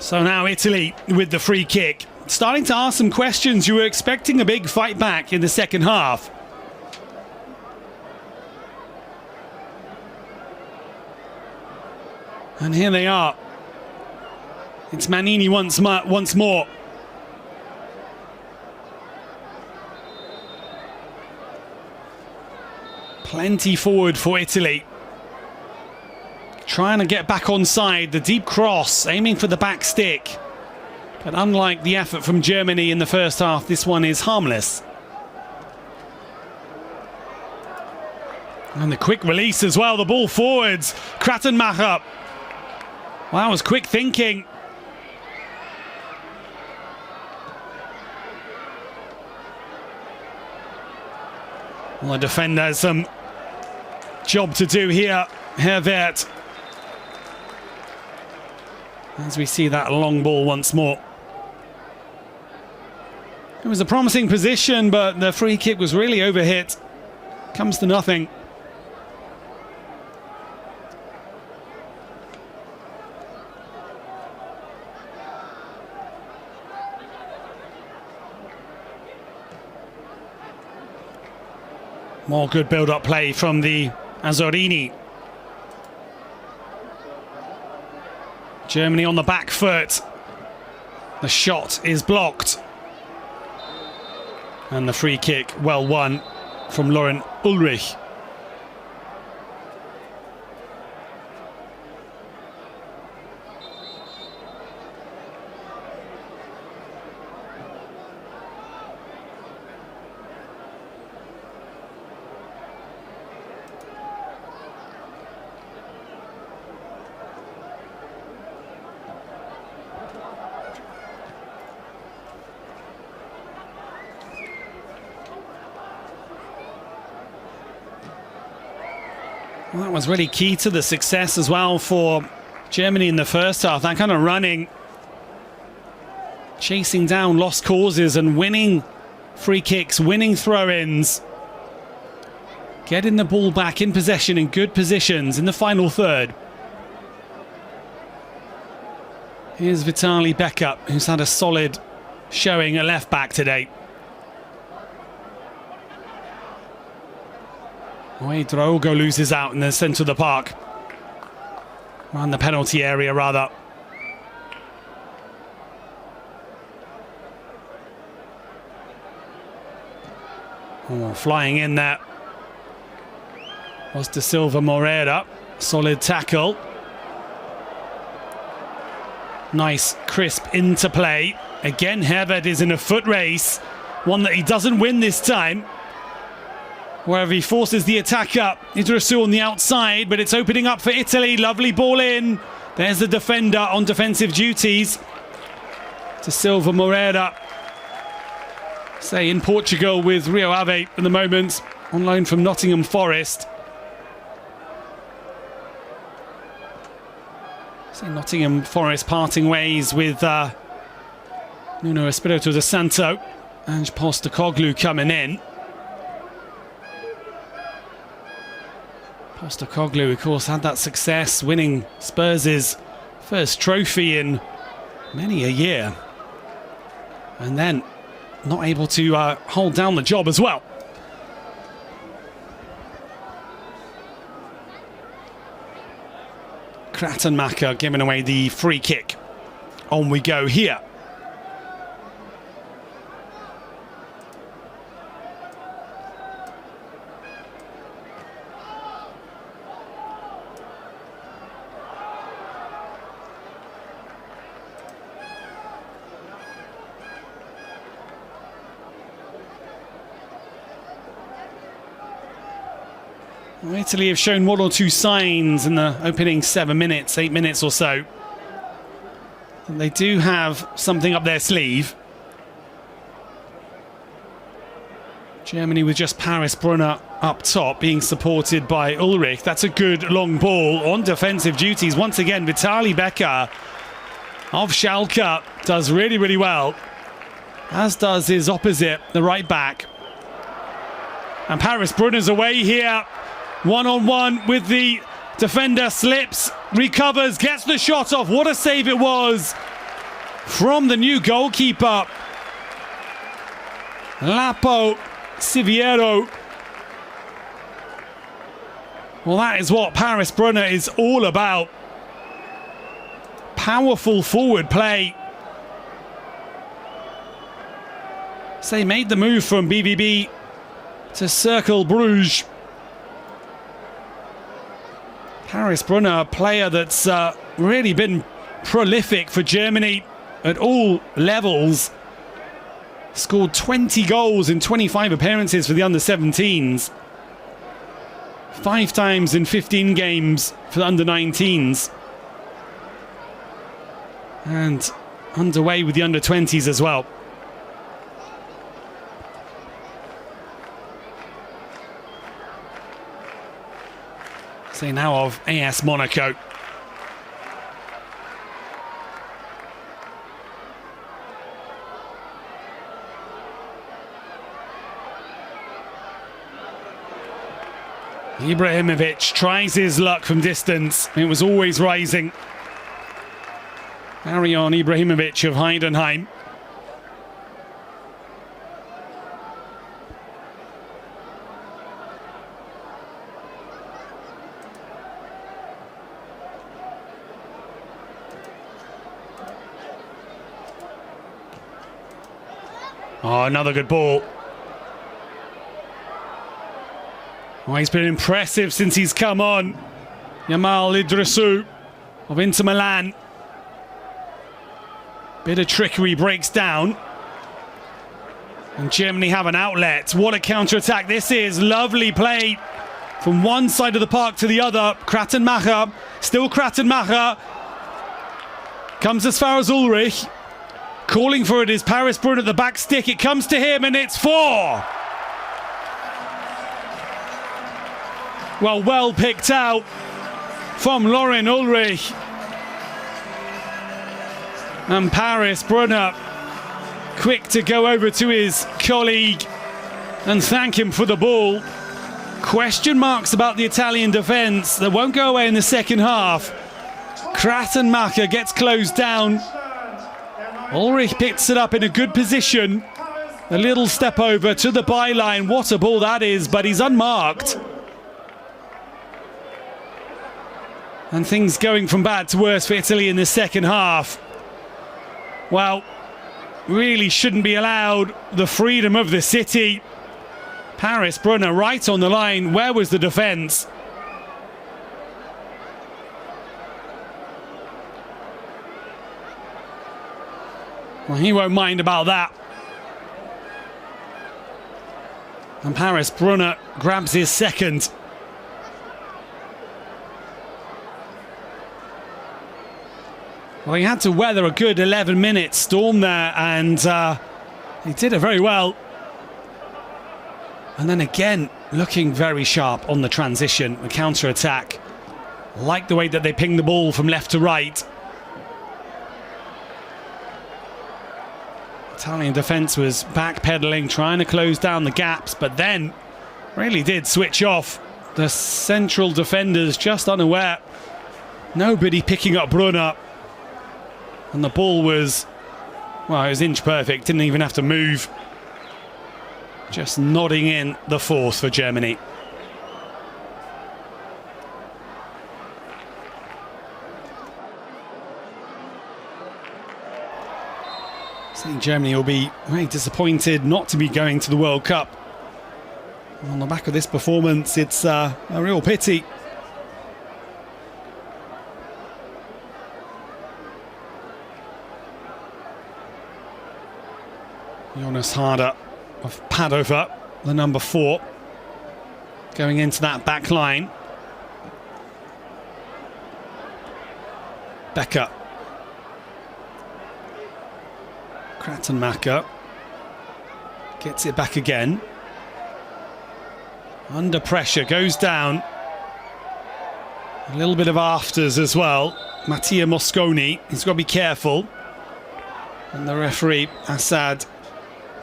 So now Italy with the free kick. Starting to ask some questions. You were expecting a big fight back in the second half. And here they are. It's Manini once more. Plenty forward for Italy. Trying to get back on side, the deep cross, aiming for the back stick. But unlike the effort from Germany in the first half, this one is harmless. And the quick release as well, the ball forwards. Krattenmacher. Well, that was quick thinking. Well, the defender has some job to do here. Hervert. As we see that long ball once more. It was a promising position, but the free kick was really overhit. Comes to nothing. More good build-up play from the Azzurrini. Germany on the back foot. The shot is blocked. And the free kick, well won from Lauren Ulrich. Well, that was really key to the success as well for Germany in the first half. That kind of running, chasing down lost causes and winning free kicks, winning throw-ins. Getting the ball back in possession in good positions in the final third. Here's Vitali Becker, who's had a solid showing at left back today. Drogo loses out in the centre of the park. Around the penalty area, rather. Oh, flying in there was De Silva Moreira. Solid tackle. Nice, crisp interplay. Again, Herved is in a foot race. One that he doesn't win this time. Wherever he forces the attack up. Idrissou on the outside, but it's opening up for Italy. Lovely ball in. There's the defender on defensive duties. De Silva Moreira. Say in Portugal with Rio Ave at the moment. On loan from Nottingham Forest. Say Nottingham Forest parting ways with Nuno Espirito de Santo and Postecoglou coming in. Postecoglou, of course, had that success winning Spurs' first trophy in many a year. And then not able to hold down the job as well. Kratenmacher giving away the free kick. On we go here. Italy have shown one or two signs in the opening 7 minutes, 8 minutes or so. And they do have something up their sleeve. Germany with just Paris Brunner up top, being supported by Ulrich. That's a good long ball on defensive duties. Once again, Vitali Becker of Schalke does really, really well, as does his opposite, the right back. And Paris Brunner's away here. One-on-one with the defender, slips, recovers, gets the shot off. What a save it was from the new goalkeeper, Lapo Siviero. Well, that is what Paris Brunner is all about. Powerful forward play. So they made the move from BVB to Cercle Bruges. Paris Brunner, a player that's really been prolific for Germany at all levels. Scored 20 goals in 25 appearances for the under-17s. 5 times in 15 games for the under-19s. And underway with the under-20s as well. Say now of AS Monaco. Ibrahimovic tries his luck from distance. It was always rising. Arion Ibrahimovic of Heidenheim. Oh, another good ball. Oh, he's been impressive since he's come on. Yamal Idrissou of Inter Milan. Bit of trickery, breaks down. And Germany have an outlet. What a counter-attack this is. Lovely play from one side of the park to the other. Kratenmacher, still Kratenmacher. Comes as far as Ulrich. Calling for it is Paris Brunner at the back stick. It comes to him and it's 4. Well picked out from Lauren Ulrich. And Paris Brunner quick to go over to his colleague and thank him for the ball. Question marks about the Italian defence that won't go away in the second half. Kratenmacher gets closed down. Ulrich picks it up in a good position. A little step over to the byline. What a ball that is, but he's unmarked. And things going from bad to worse for Italy in the second half. Well, really shouldn't be allowed the freedom of the city. Paris Brunner right on the line. Where was the defence? Well, he won't mind about that. And Paris Brunner grabs his second. Well, he had to weather a good 11-minute storm there, and he did it very well. And then again, looking very sharp on the transition, the counter-attack. Like the way that they ping the ball from left to right. Italian defence was backpedaling, trying to close down the gaps, but then really did switch off. The central defenders just unaware. Nobody picking up Brunner. And the ball was, well, it was inch perfect, didn't even have to move. Just nodding in the fourth for Germany. I think Germany will be very disappointed not to be going to the World Cup. On the back of this performance, it's a real pity. Jonas Harder of Padova, the number 4, going into that back line. Becker. Kratenmacher gets it back again. Under pressure, goes down. A little bit of afters as well. Mattia Mosconi, he's got to be careful. And the referee, Assad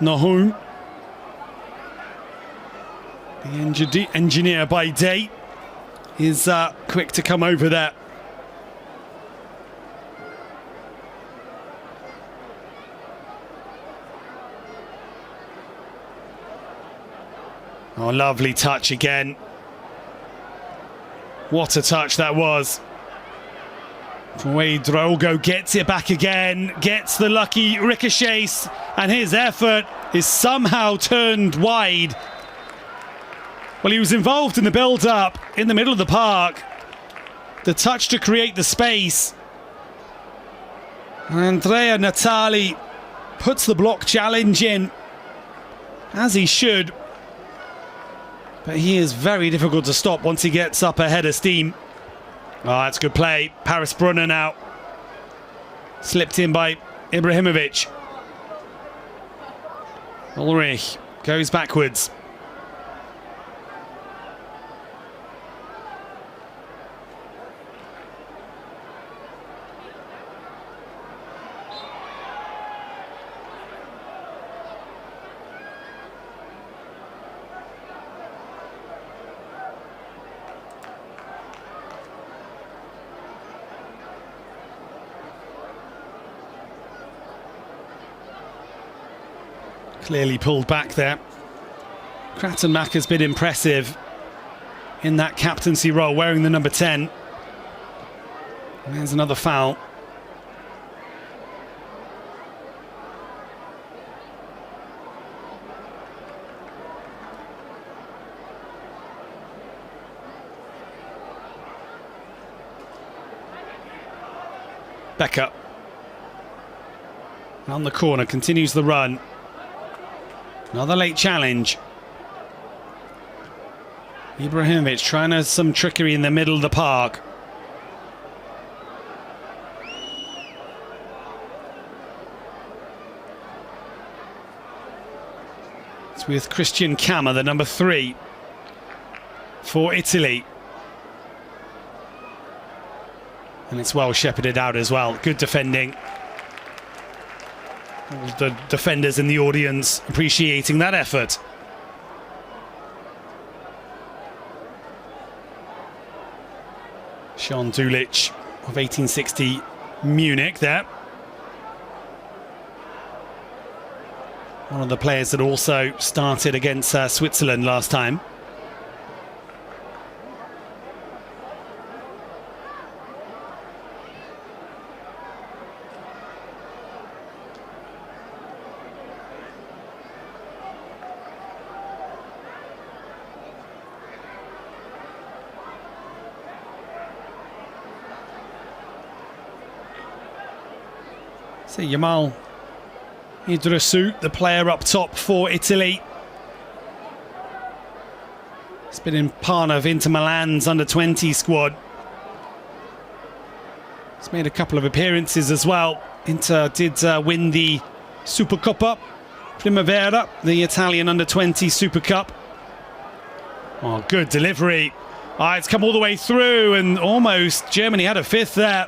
Nahum, the engineer by day, is quick to come over there. Oh, lovely touch again. What a touch that was. Drogo gets it back again, gets the lucky ricochets, and his effort is somehow turned wide. Well, he was involved in the build-up in the middle of the park. The touch to create the space. Andrea Natali puts the block challenge in, as he should. But he is very difficult to stop once he gets up ahead of steam. Oh, that's good play. Paris Brunner now. Slipped in by Ibrahimovic. Ulrich goes backwards. Clearly pulled back there. Kratenmacher's been impressive in that captaincy role, wearing the number 10. And there's another foul. Becker. On the corner, continues the run. Another late challenge. Ibrahimovic trying to some trickery in the middle of the park. It's with Christian Kammer, the number 3 for Italy. And it's well shepherded out as well. Good defending. All the defenders in the audience appreciating that effort. Sean Dulich of 1860 Munich there. One of the players that also started against Switzerland last time. So Yamal Idrissou, the player up top for Italy. He's been in part of Inter Milan's under-20 squad. He's made a couple of appearances as well. Inter did win the Supercoppa Primavera, the Italian under-20 Super Cup. Oh, good delivery. Oh, it's come all the way through, and almost Germany had a fifth there.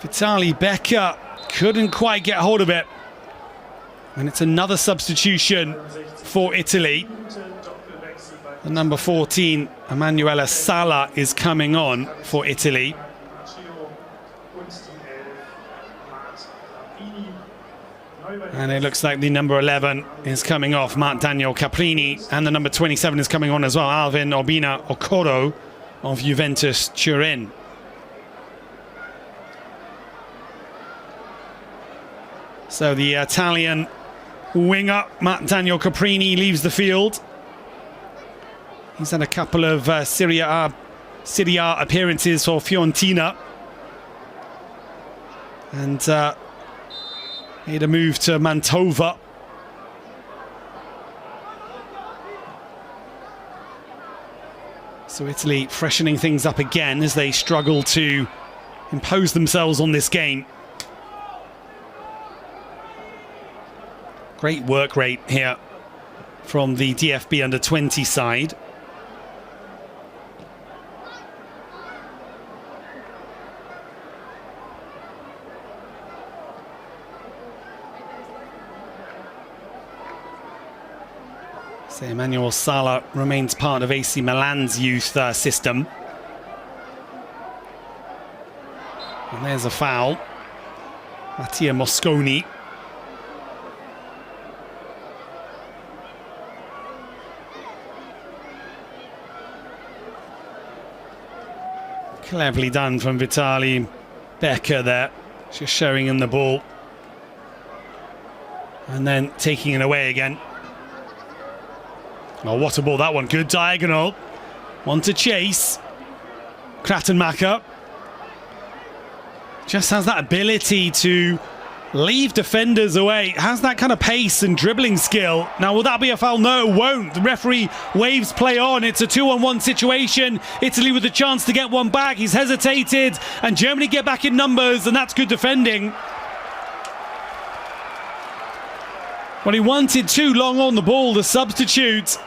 Vitali Becker couldn't quite get hold of it. And it's another substitution for Italy. The number 14, Emanuela Sala, is coming on for Italy. And it looks like the number 11 is coming off, Daniel Caprini, and the number 27 is coming on as well, Alvin Obina Okoro of Juventus Turin. So the Italian winger, Daniel Caprini, leaves the field. He's had a couple of Serie A appearances for Fiorentina. And made a move to Mantova. So Italy freshening things up again as they struggle to impose themselves on this game. Great work rate here from the DFB Under-20 side. So Emanuela Sala remains part of AC Milan's youth system. And there's a foul. Mattia Mosconi. Cleverly done from Vitali Becker there. Just showing him the ball. And then taking it away again. Oh, what a ball that one. Good diagonal. One to chase. Kratenmacher just has that ability to leave defenders away. Has that kind of pace and dribbling skill. Now, will that be a foul? No, it won't. The referee waves play on. It's a 2-on-1 situation. Italy with a chance to get one back. He's hesitated. And Germany get back in numbers, and that's good defending. Well, he wanted too long on the ball, the substitute.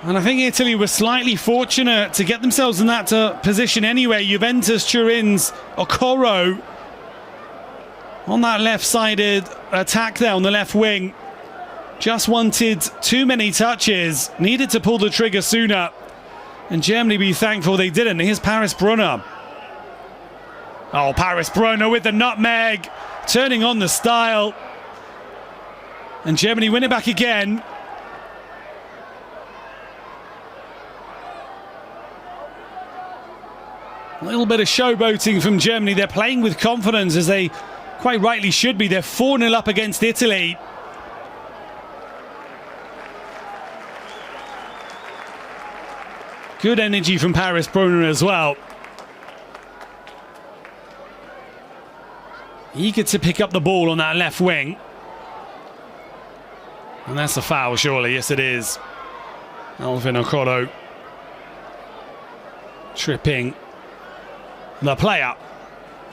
And I think Italy were slightly fortunate to get themselves in that position anyway. Juventus Turin's Okoro on that left-sided attack there on the left wing. Just wanted too many touches. Needed to pull the trigger sooner. And Germany be thankful they didn't. Here's Paris Brunner. Oh, Paris Brunner with the nutmeg. Turning on the style. And Germany win it back again. A little bit of showboating from Germany. They're playing with confidence, as they quite rightly should be. They're 4-0 up against Italy. Good energy from Paris Brunner as well. Eager to pick up the ball on that left wing. And that's a foul, surely. Yes, it is. Alvin Okoro tripping the player.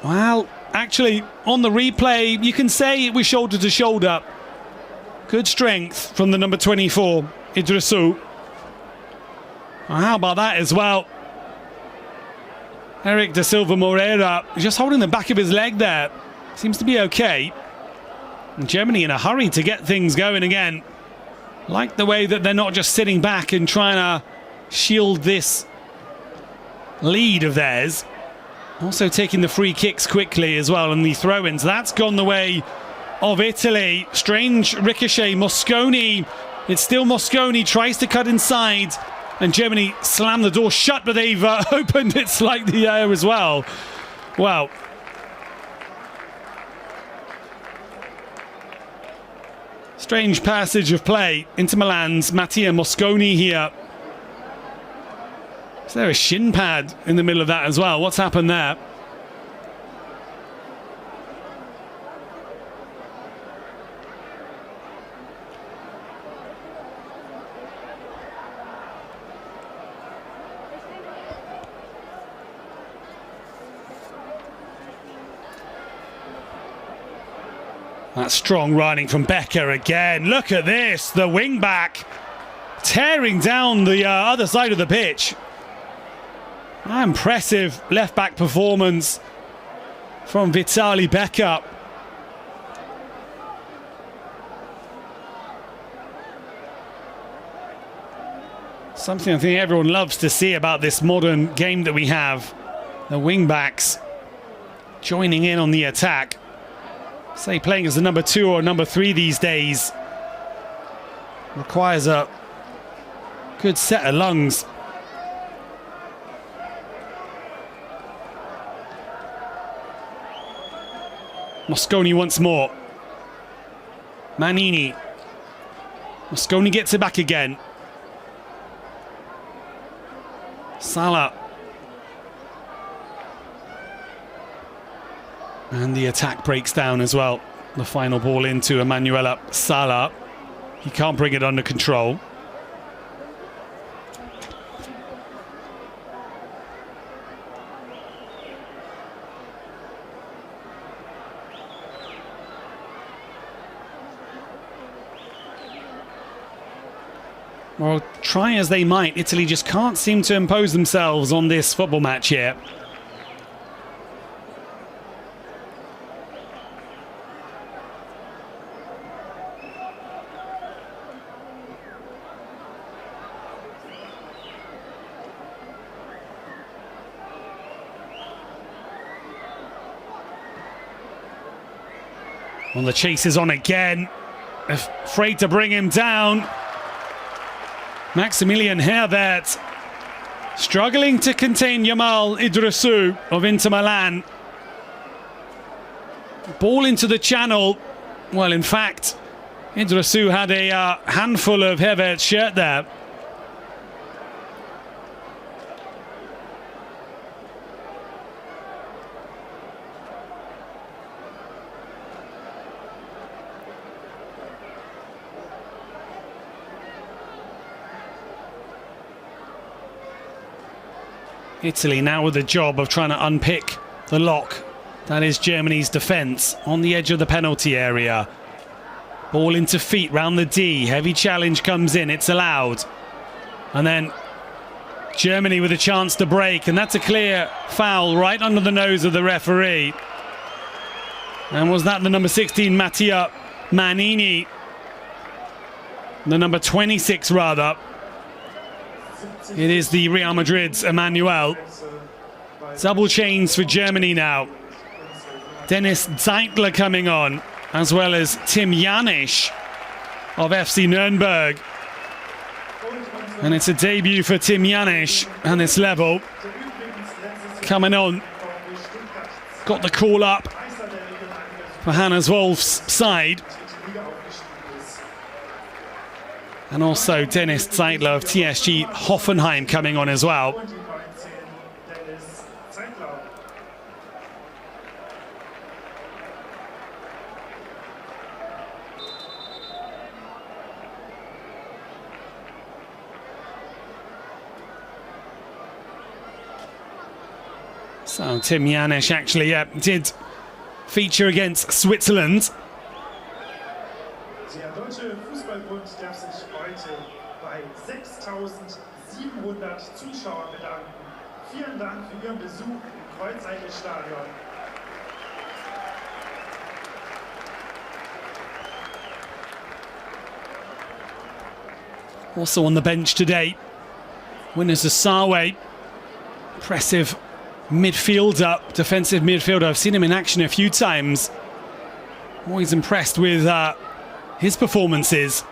Well, actually, on the replay, you can say it was shoulder to shoulder. Good strength from the number 24, Idrissou. Well, how about that as well? Eric da Silva Moreira just holding the back of his leg there. Seems to be okay. And Germany in a hurry to get things going again. Like the way that they're not just sitting back and trying to shield this lead of theirs. Also taking the free kicks quickly as well, and the throw-ins. That's gone the way of Italy. Strange ricochet. Mosconi. It's still Mosconi. Tries to cut inside. And Germany slammed the door shut, but they've opened it slightly there as well. Well. Strange passage of play into Milan's Mattia Mosconi here. Is there a shin pad in the middle of that as well? What's happened there? That strong running from Becker again. Look at this. The wing back tearing down the other side of the pitch. Impressive left-back performance from Vitali Becker. Something I think everyone loves to see about this modern game that we have. The wing-backs joining in on the attack. Say playing as a number 2 or number 3 these days requires a good set of lungs. Mosconi once more. Manini. Mosconi gets it back again. Salah. And the attack breaks down as well. The final ball into Emanuela Salah. He can't bring it under control. Well, try as they might, Italy just can't seem to impose themselves on this football match here. Well, the chase is on again. Afraid to bring him down. Maximilian Herbert struggling to contain Yamal Idrissou of Inter Milan. Ball into the channel. Well, in fact, Idrissou had a handful of Herbert's shirt there. Italy now with the job of trying to unpick the lock. That is Germany's defence on the edge of the penalty area. Ball into feet round the D. Heavy challenge comes in. It's allowed. And then Germany with a chance to break. And that's a clear foul right under the nose of the referee. And was that the number 16, Mattia Manini? The number 26, rather. It is the Real Madrid's Emmanuel. Double chains for Germany now. Dennis Zeitler coming on, as well as Tim Janisch of FC Nürnberg. And it's a debut for Tim Janisch at this level. Coming on. Got the call up for Hannes Wolf's side. And also Dennis Zeitler of TSG Hoffenheim coming on as well. So Tim Janisch actually did feature against Switzerland. Der Deutsche Fußballbund darf sich heute bei 6.700 Zuschauern bedanken. Vielen Dank für Ihren Besuch im Kreuzheide-Stadion. Also on the bench today, Winners Asawe, impressive midfielder, defensive midfielder. I've seen him in action a few times. I'm always impressed with his performances.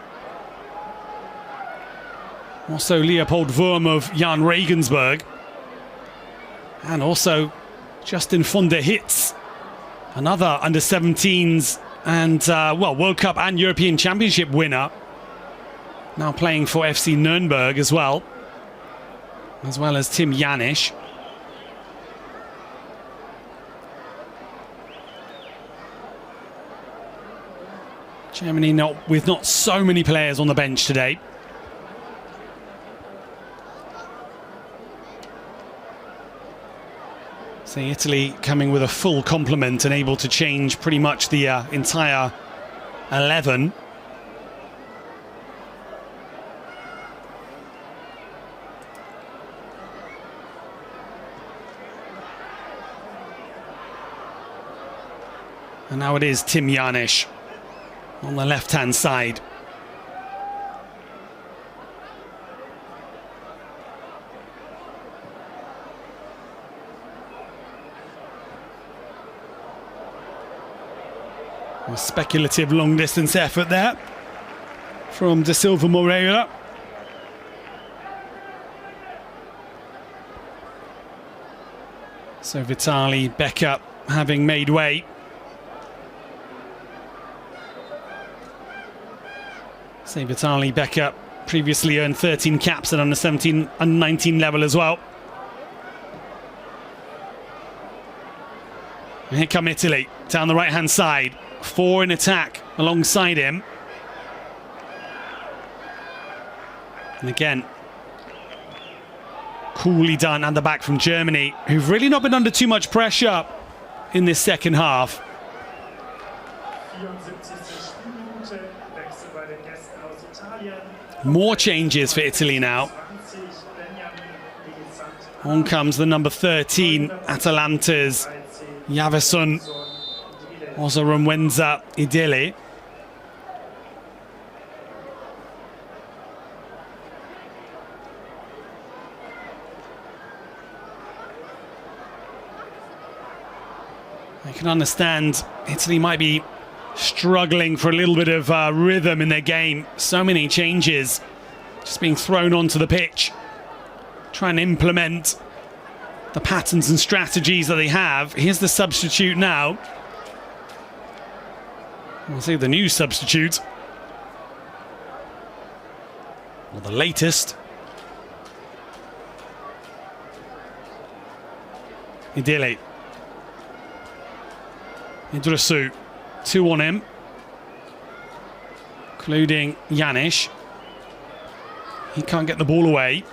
Also Leopold Wurm of Jan Regensburg. And also Justin von der Hitz, another under-17s and World Cup and European Championship winner. Now playing for FC Nürnberg as well as Tim Janisch. Germany with not so many players on the bench today. So Italy coming with a full complement and able to change pretty much the entire 11. And now it is Tim Janisch on the left-hand side. A speculative long-distance effort there from De Silva Moreira. So Vitali Becker having made way. Say Vitali Becker previously earned 13 caps at under 17 and 19 level as well. And here come Italy down the right hand side. 4 in attack alongside him. And again, coolly done at the back from Germany, who've really not been under too much pressure in this second half. 74. Spielminute, Wechsel bei den Gästen aus Italien. More changes for Italy now. 20, Benjamin Ligisant. On comes the number 13, Atalanta's 13, Yavasun Dile. Osarumwenza Idili. I can understand Italy might be struggling for a little bit of rhythm in their game. So many changes just being thrown onto the pitch. Trying to implement the patterns and strategies that they have. Here's the substitute now. I'll say the new substitute. Or the latest. Idili. Idrisu, 2 on him, including Janish. He can't get the ball away.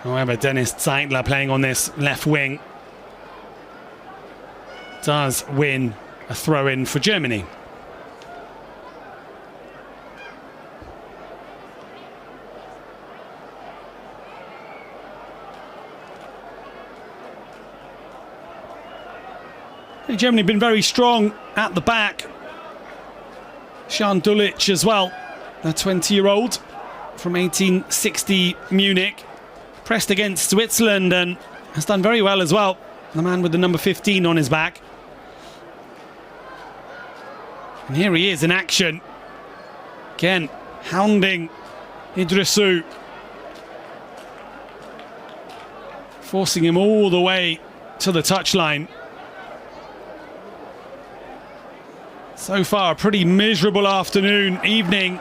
However, Dennis Zeitler playing on this left wing does win a throw-in for Germany. Germany have been very strong at the back. Jan Dulic as well, the 20-year-old from 1860 Munich, pressed against Switzerland and has done very well as well. The man with the number 15 on his back. And here he is in action. Again, hounding Idrisu. Forcing him all the way to the touchline. So far, a pretty miserable evening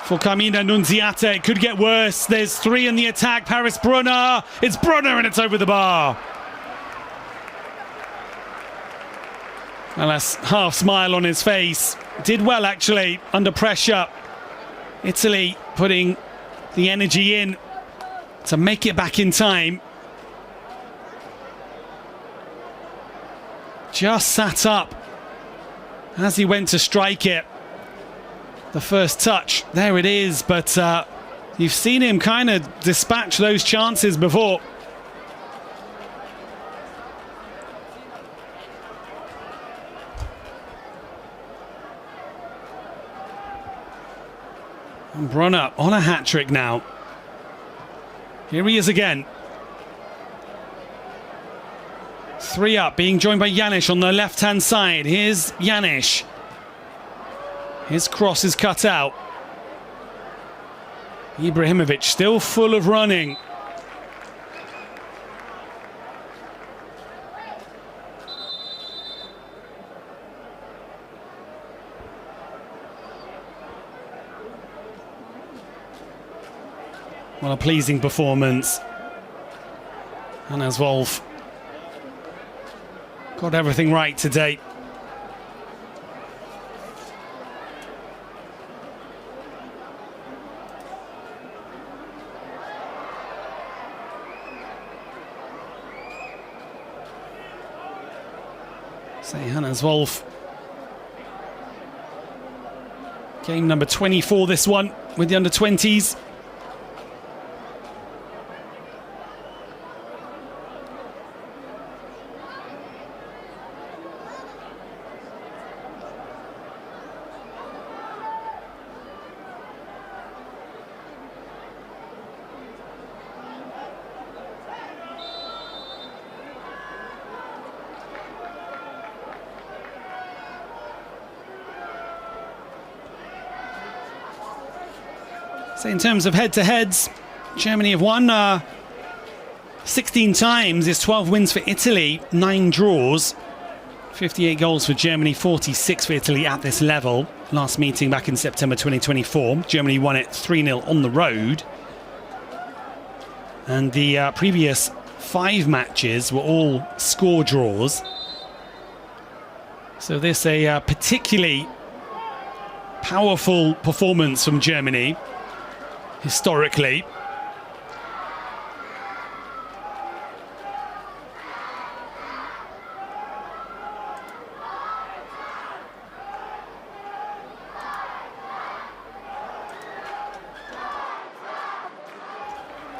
for Carmina Nunziata. It could get worse. There's 3 in the attack. Paris Brunner. It's Brunner and it's over the bar. Well, that's half smile on his face. Did well, actually, under pressure. Italy putting the energy in to make it back in time. Just sat up as he went to strike it. The first touch, there it is, but you've seen him kind of dispatch those chances before. And Brunner on a hat-trick now. Here he is again. 3 up, being joined by Janish on the left-hand side. Here's Janish. His cross is cut out. Ibrahimovic still full of running. What a pleasing performance. Hannes Wolf got everything right today. Say Hannes Wolf. Game number 24, this one, with the under-20s. So in terms of head-to-heads, Germany have won 16 times. There's 12 wins for Italy, 9 draws. 58 goals for Germany, 46 for Italy at this level. Last meeting back in September 2024. Germany won it 3-0 on the road. And the previous 5 matches were all score draws. So this a particularly powerful performance from Germany, historically.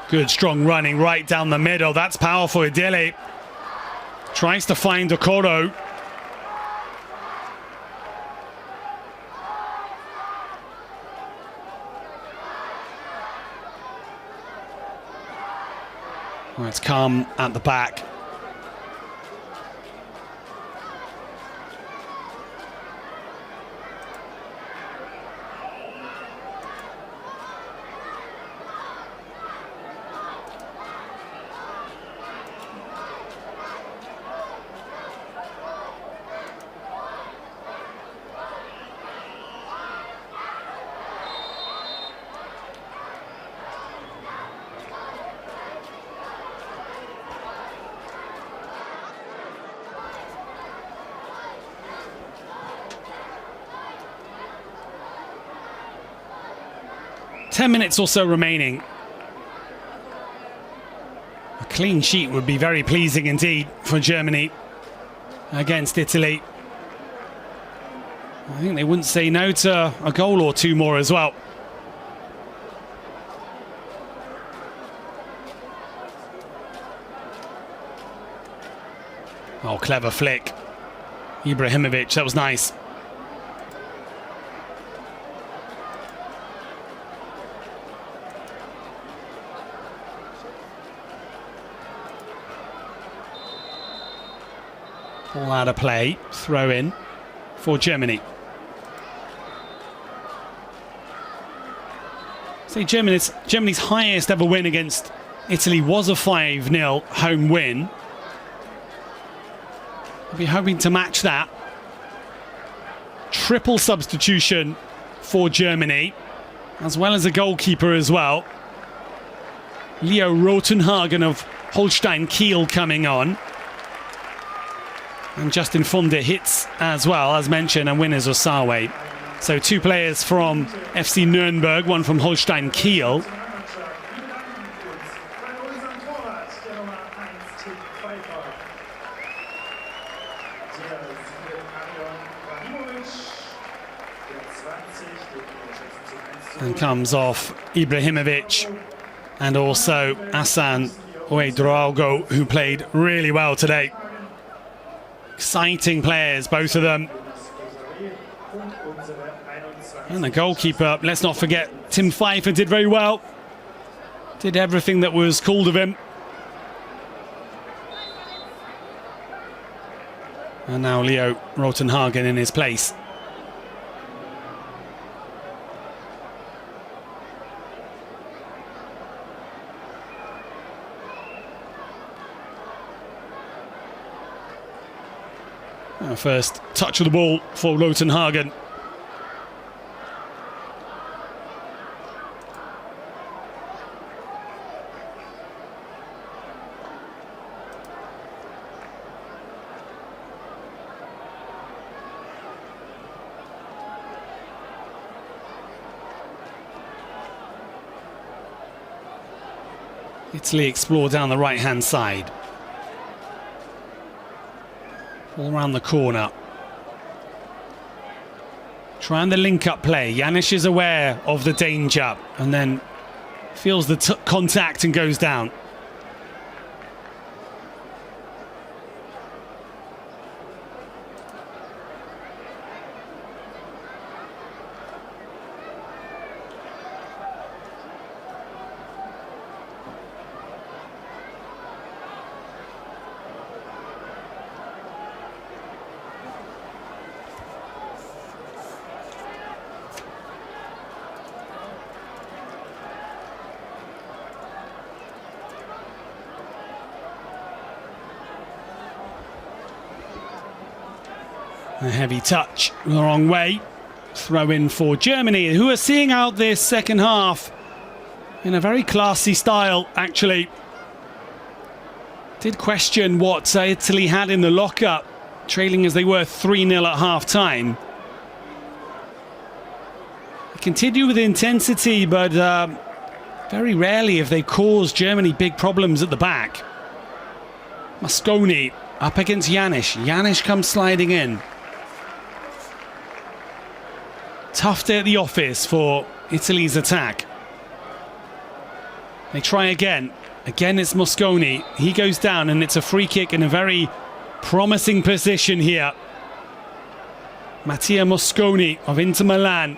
Good strong running right down the middle. That's powerful. Idili tries to find Okoro. Well, it's calm at the back. Ten minutes or so remaining. A clean sheet would be very pleasing indeed for Germany against Italy. I think they wouldn't say no to a goal or two more as well. Oh, clever flick. Ibrahimovic, that was nice. All out of play, throw in for Germany. See, Germany's highest ever win against Italy was a 5-0 home win. I'll be hoping to match that. Triple substitution for Germany, as well as a goalkeeper as well. Leo Rotenhagen of Holstein Kiel coming on. And Justin Funde hits as well, as mentioned, and winners Osawe. So 2 players from FC Nürnberg, 1 from Holstein Kiel. And comes off Ibrahimovic and also Hassan Ouedraogo, who played really well today. Exciting players, both of them. And the goalkeeper, let's not forget, Tim Pfeiffer did very well. Did everything that was called of him. And now Leo Rotenhagen in his place. First touch of the ball for Rotenhagen. Italy explore down the right-hand side. All around the corner. Trying the link-up play. Janisch is aware of the danger and then feels the contact and goes down. A heavy touch the wrong way. Throw in for Germany, who are seeing out this second half in a very classy style, actually. Did question what Italy had in the locker, trailing as they were 3-0 at half-time. They continue with intensity, but very rarely have they caused Germany big problems at the back. Mosconi up against Janisch. Janisch comes sliding in. Tough day at the office for Italy's attack. They try again. Again, it's Mosconi. He goes down, and it's a free kick in a very promising position here. Mattia Mosconi of Inter Milan.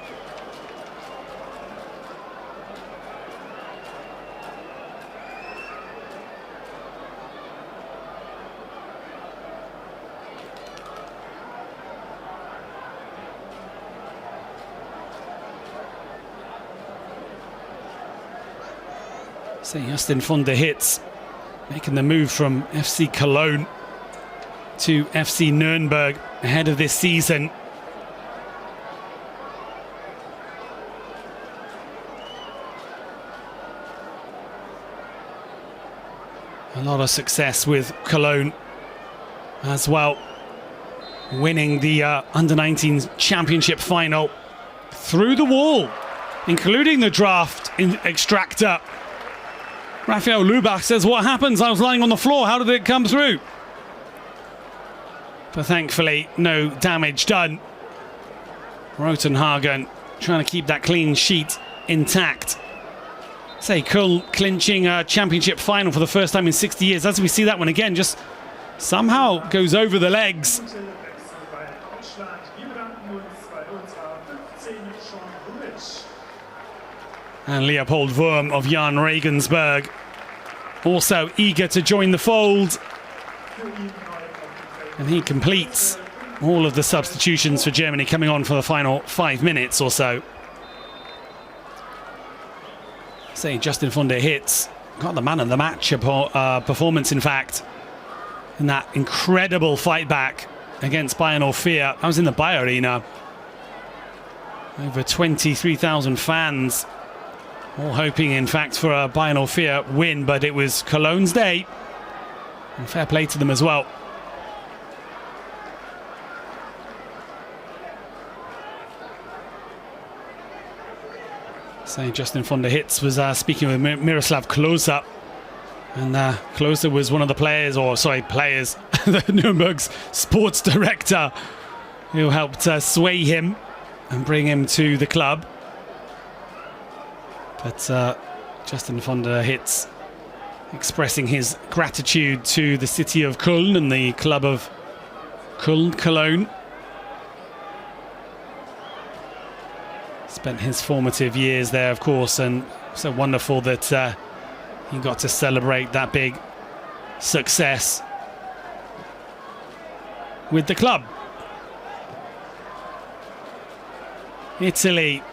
So Justin von der Hitz making the move from FC Cologne to FC Nuremberg ahead of this season. A lot of success with Cologne as well, winning the Under-19 Championship final through the wall, including the draft extractor. Raphael Lubach says, what happens? I was lying on the floor. How did it come through? But thankfully, no damage done. Rotenhagen trying to keep that clean sheet intact. Say, Köln clinching a championship final for the first time in 60 years. As we see that one again, just somehow goes over the legs. And Leopold Wurm of Jan Regensburg also eager to join the fold. And he completes all of the substitutions for Germany, coming on for the final 5 minutes or so. Say Justin von der Hitz got the man of the match performance, in fact, in that incredible fight back against Bayern 04. I was in the Bayer Arena. Over 23,000 fans. All hoping, in fact, for a Bayern 04 win, but it was Cologne's day. And fair play to them as well. So Justin von der Hitz was speaking with Miroslav Klose. And Klose was one of the players, the Nuremberg's sports director, who helped sway him and bring him to the club. But Justin von der Hitz expressing his gratitude to the city of Köln and the club of Cologne. Spent his formative years there, of course, and so wonderful that he got to celebrate that big success with the club. Italy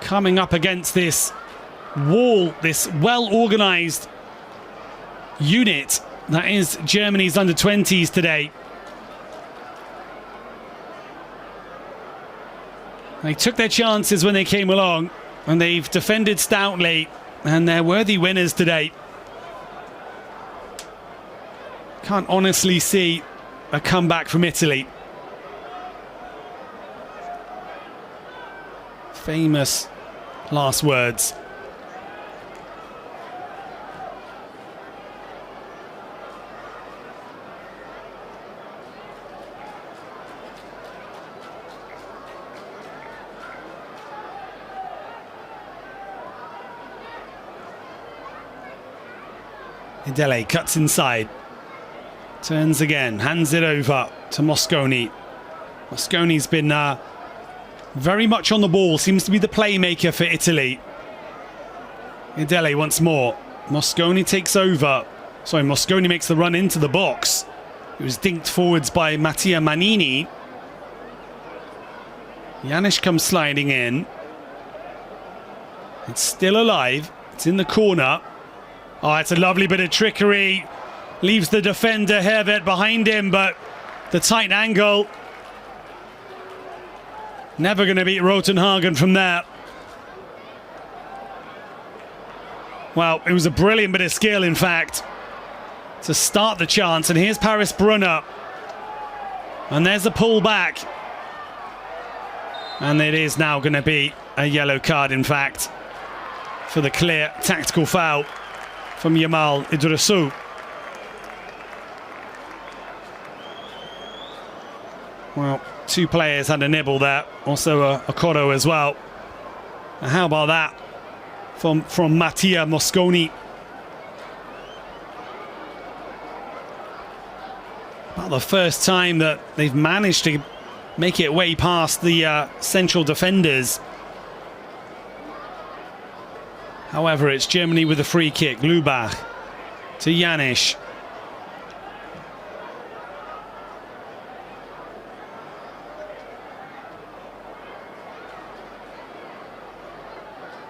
coming up against this wall, this well-organised unit that is Germany's under-20s today. They took their chances when they came along, and they've defended stoutly, and they're worthy winners today. Can't honestly see a comeback from Italy. Famous last words. Idele cuts inside, turns again, hands it over to Mosconi. Mosconi's been very much on the ball, seems to be the playmaker for Italy. Idele once more. Mosconi takes over. Sorry, Mosconi makes the run into the box. It was dinked forwards by Mattia Manini. Janisch comes sliding in. It's still alive. It's in the corner. Oh, it's a lovely bit of trickery Leaves the defender Hervet behind him, but the tight angle. Never going to beat Rotenhagen from there. Well, it was a brilliant bit of skill, in fact, to start the chance. And here's Paris Brunner. And there's a pull back. And it is now going to be a yellow card, in fact, for the clear tactical foul from Yamal Idrissou. Well, two players had a nibble there. Also a Coro as well. And how about that from Mattia Mosconi? About the first time that they've managed to make it way past the central defenders. However, it's Germany with a free kick. Lubach to Janisch.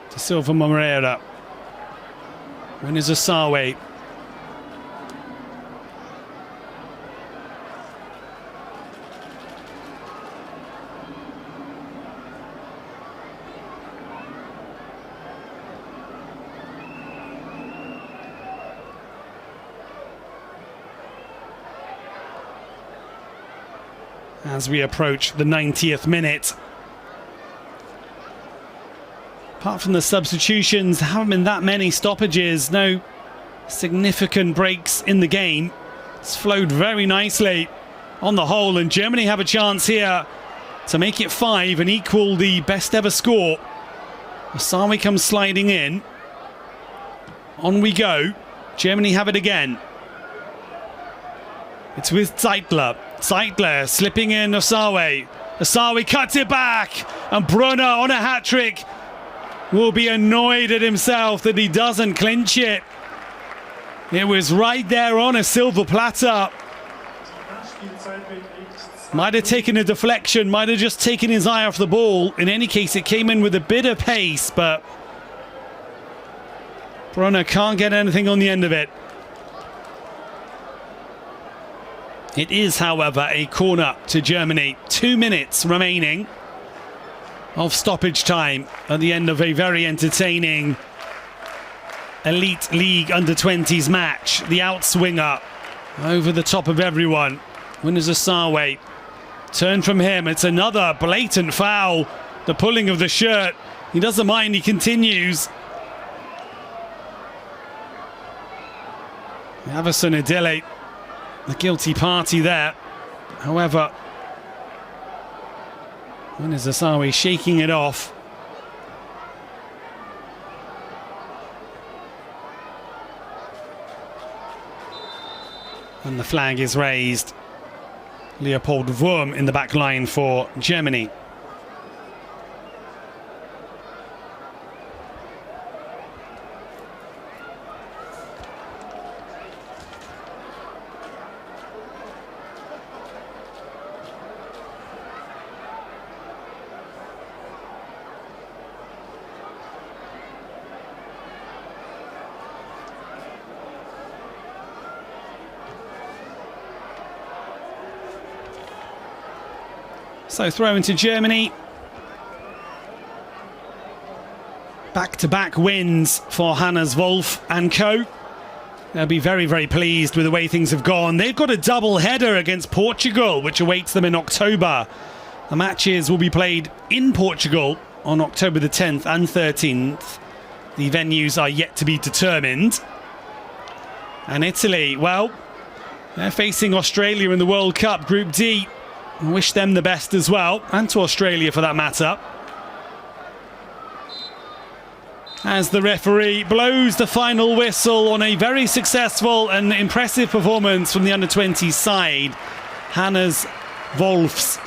To Silva Moreira. Winners Asawe. As we approach the 90th minute. Apart from the substitutions, there haven't been that many stoppages, no significant breaks in the game. It's flowed very nicely on the whole, and Germany have a chance here to make it 5 and equal the best ever score. Asawi comes sliding in. On we go. Germany have it again. It's with Zeitler. Zeitler slipping in Asawi. Asawi cuts it back, and Brunner on a hat-trick will be annoyed at himself that he doesn't clinch it. It was right there on a silver platter. Might have taken a deflection, might have just taken his eye off the ball. In any case, it came in with a bit of pace, but Brunner can't get anything on the end of it. It is, however, a corner to Germany. 2 minutes remaining of stoppage time at the end of a very entertaining Elite League Under-20s match. The outswinger over the top of everyone. Winners Asawe. Turn from him. It's another blatant foul. The pulling of the shirt. He doesn't mind. He continues. Everson Adele, the guilty party there. However, Winners Asawi shaking it off. And the flag is raised. Leopold Wurm in the back line for Germany. So throw into Germany. Back-to-back wins for Hannes Wolf and co. They'll be very, very pleased with the way things have gone. They've got a double header against Portugal, which awaits them in October. The matches will be played in Portugal on October the 10th and 13th. The venues are yet to be determined. And Italy, well, they're facing Australia in the World Cup, Group D. Wish them the best as well, and to Australia for that matter. As the referee blows the final whistle on a very successful and impressive performance from the Under-20 side. Hannes Wolf's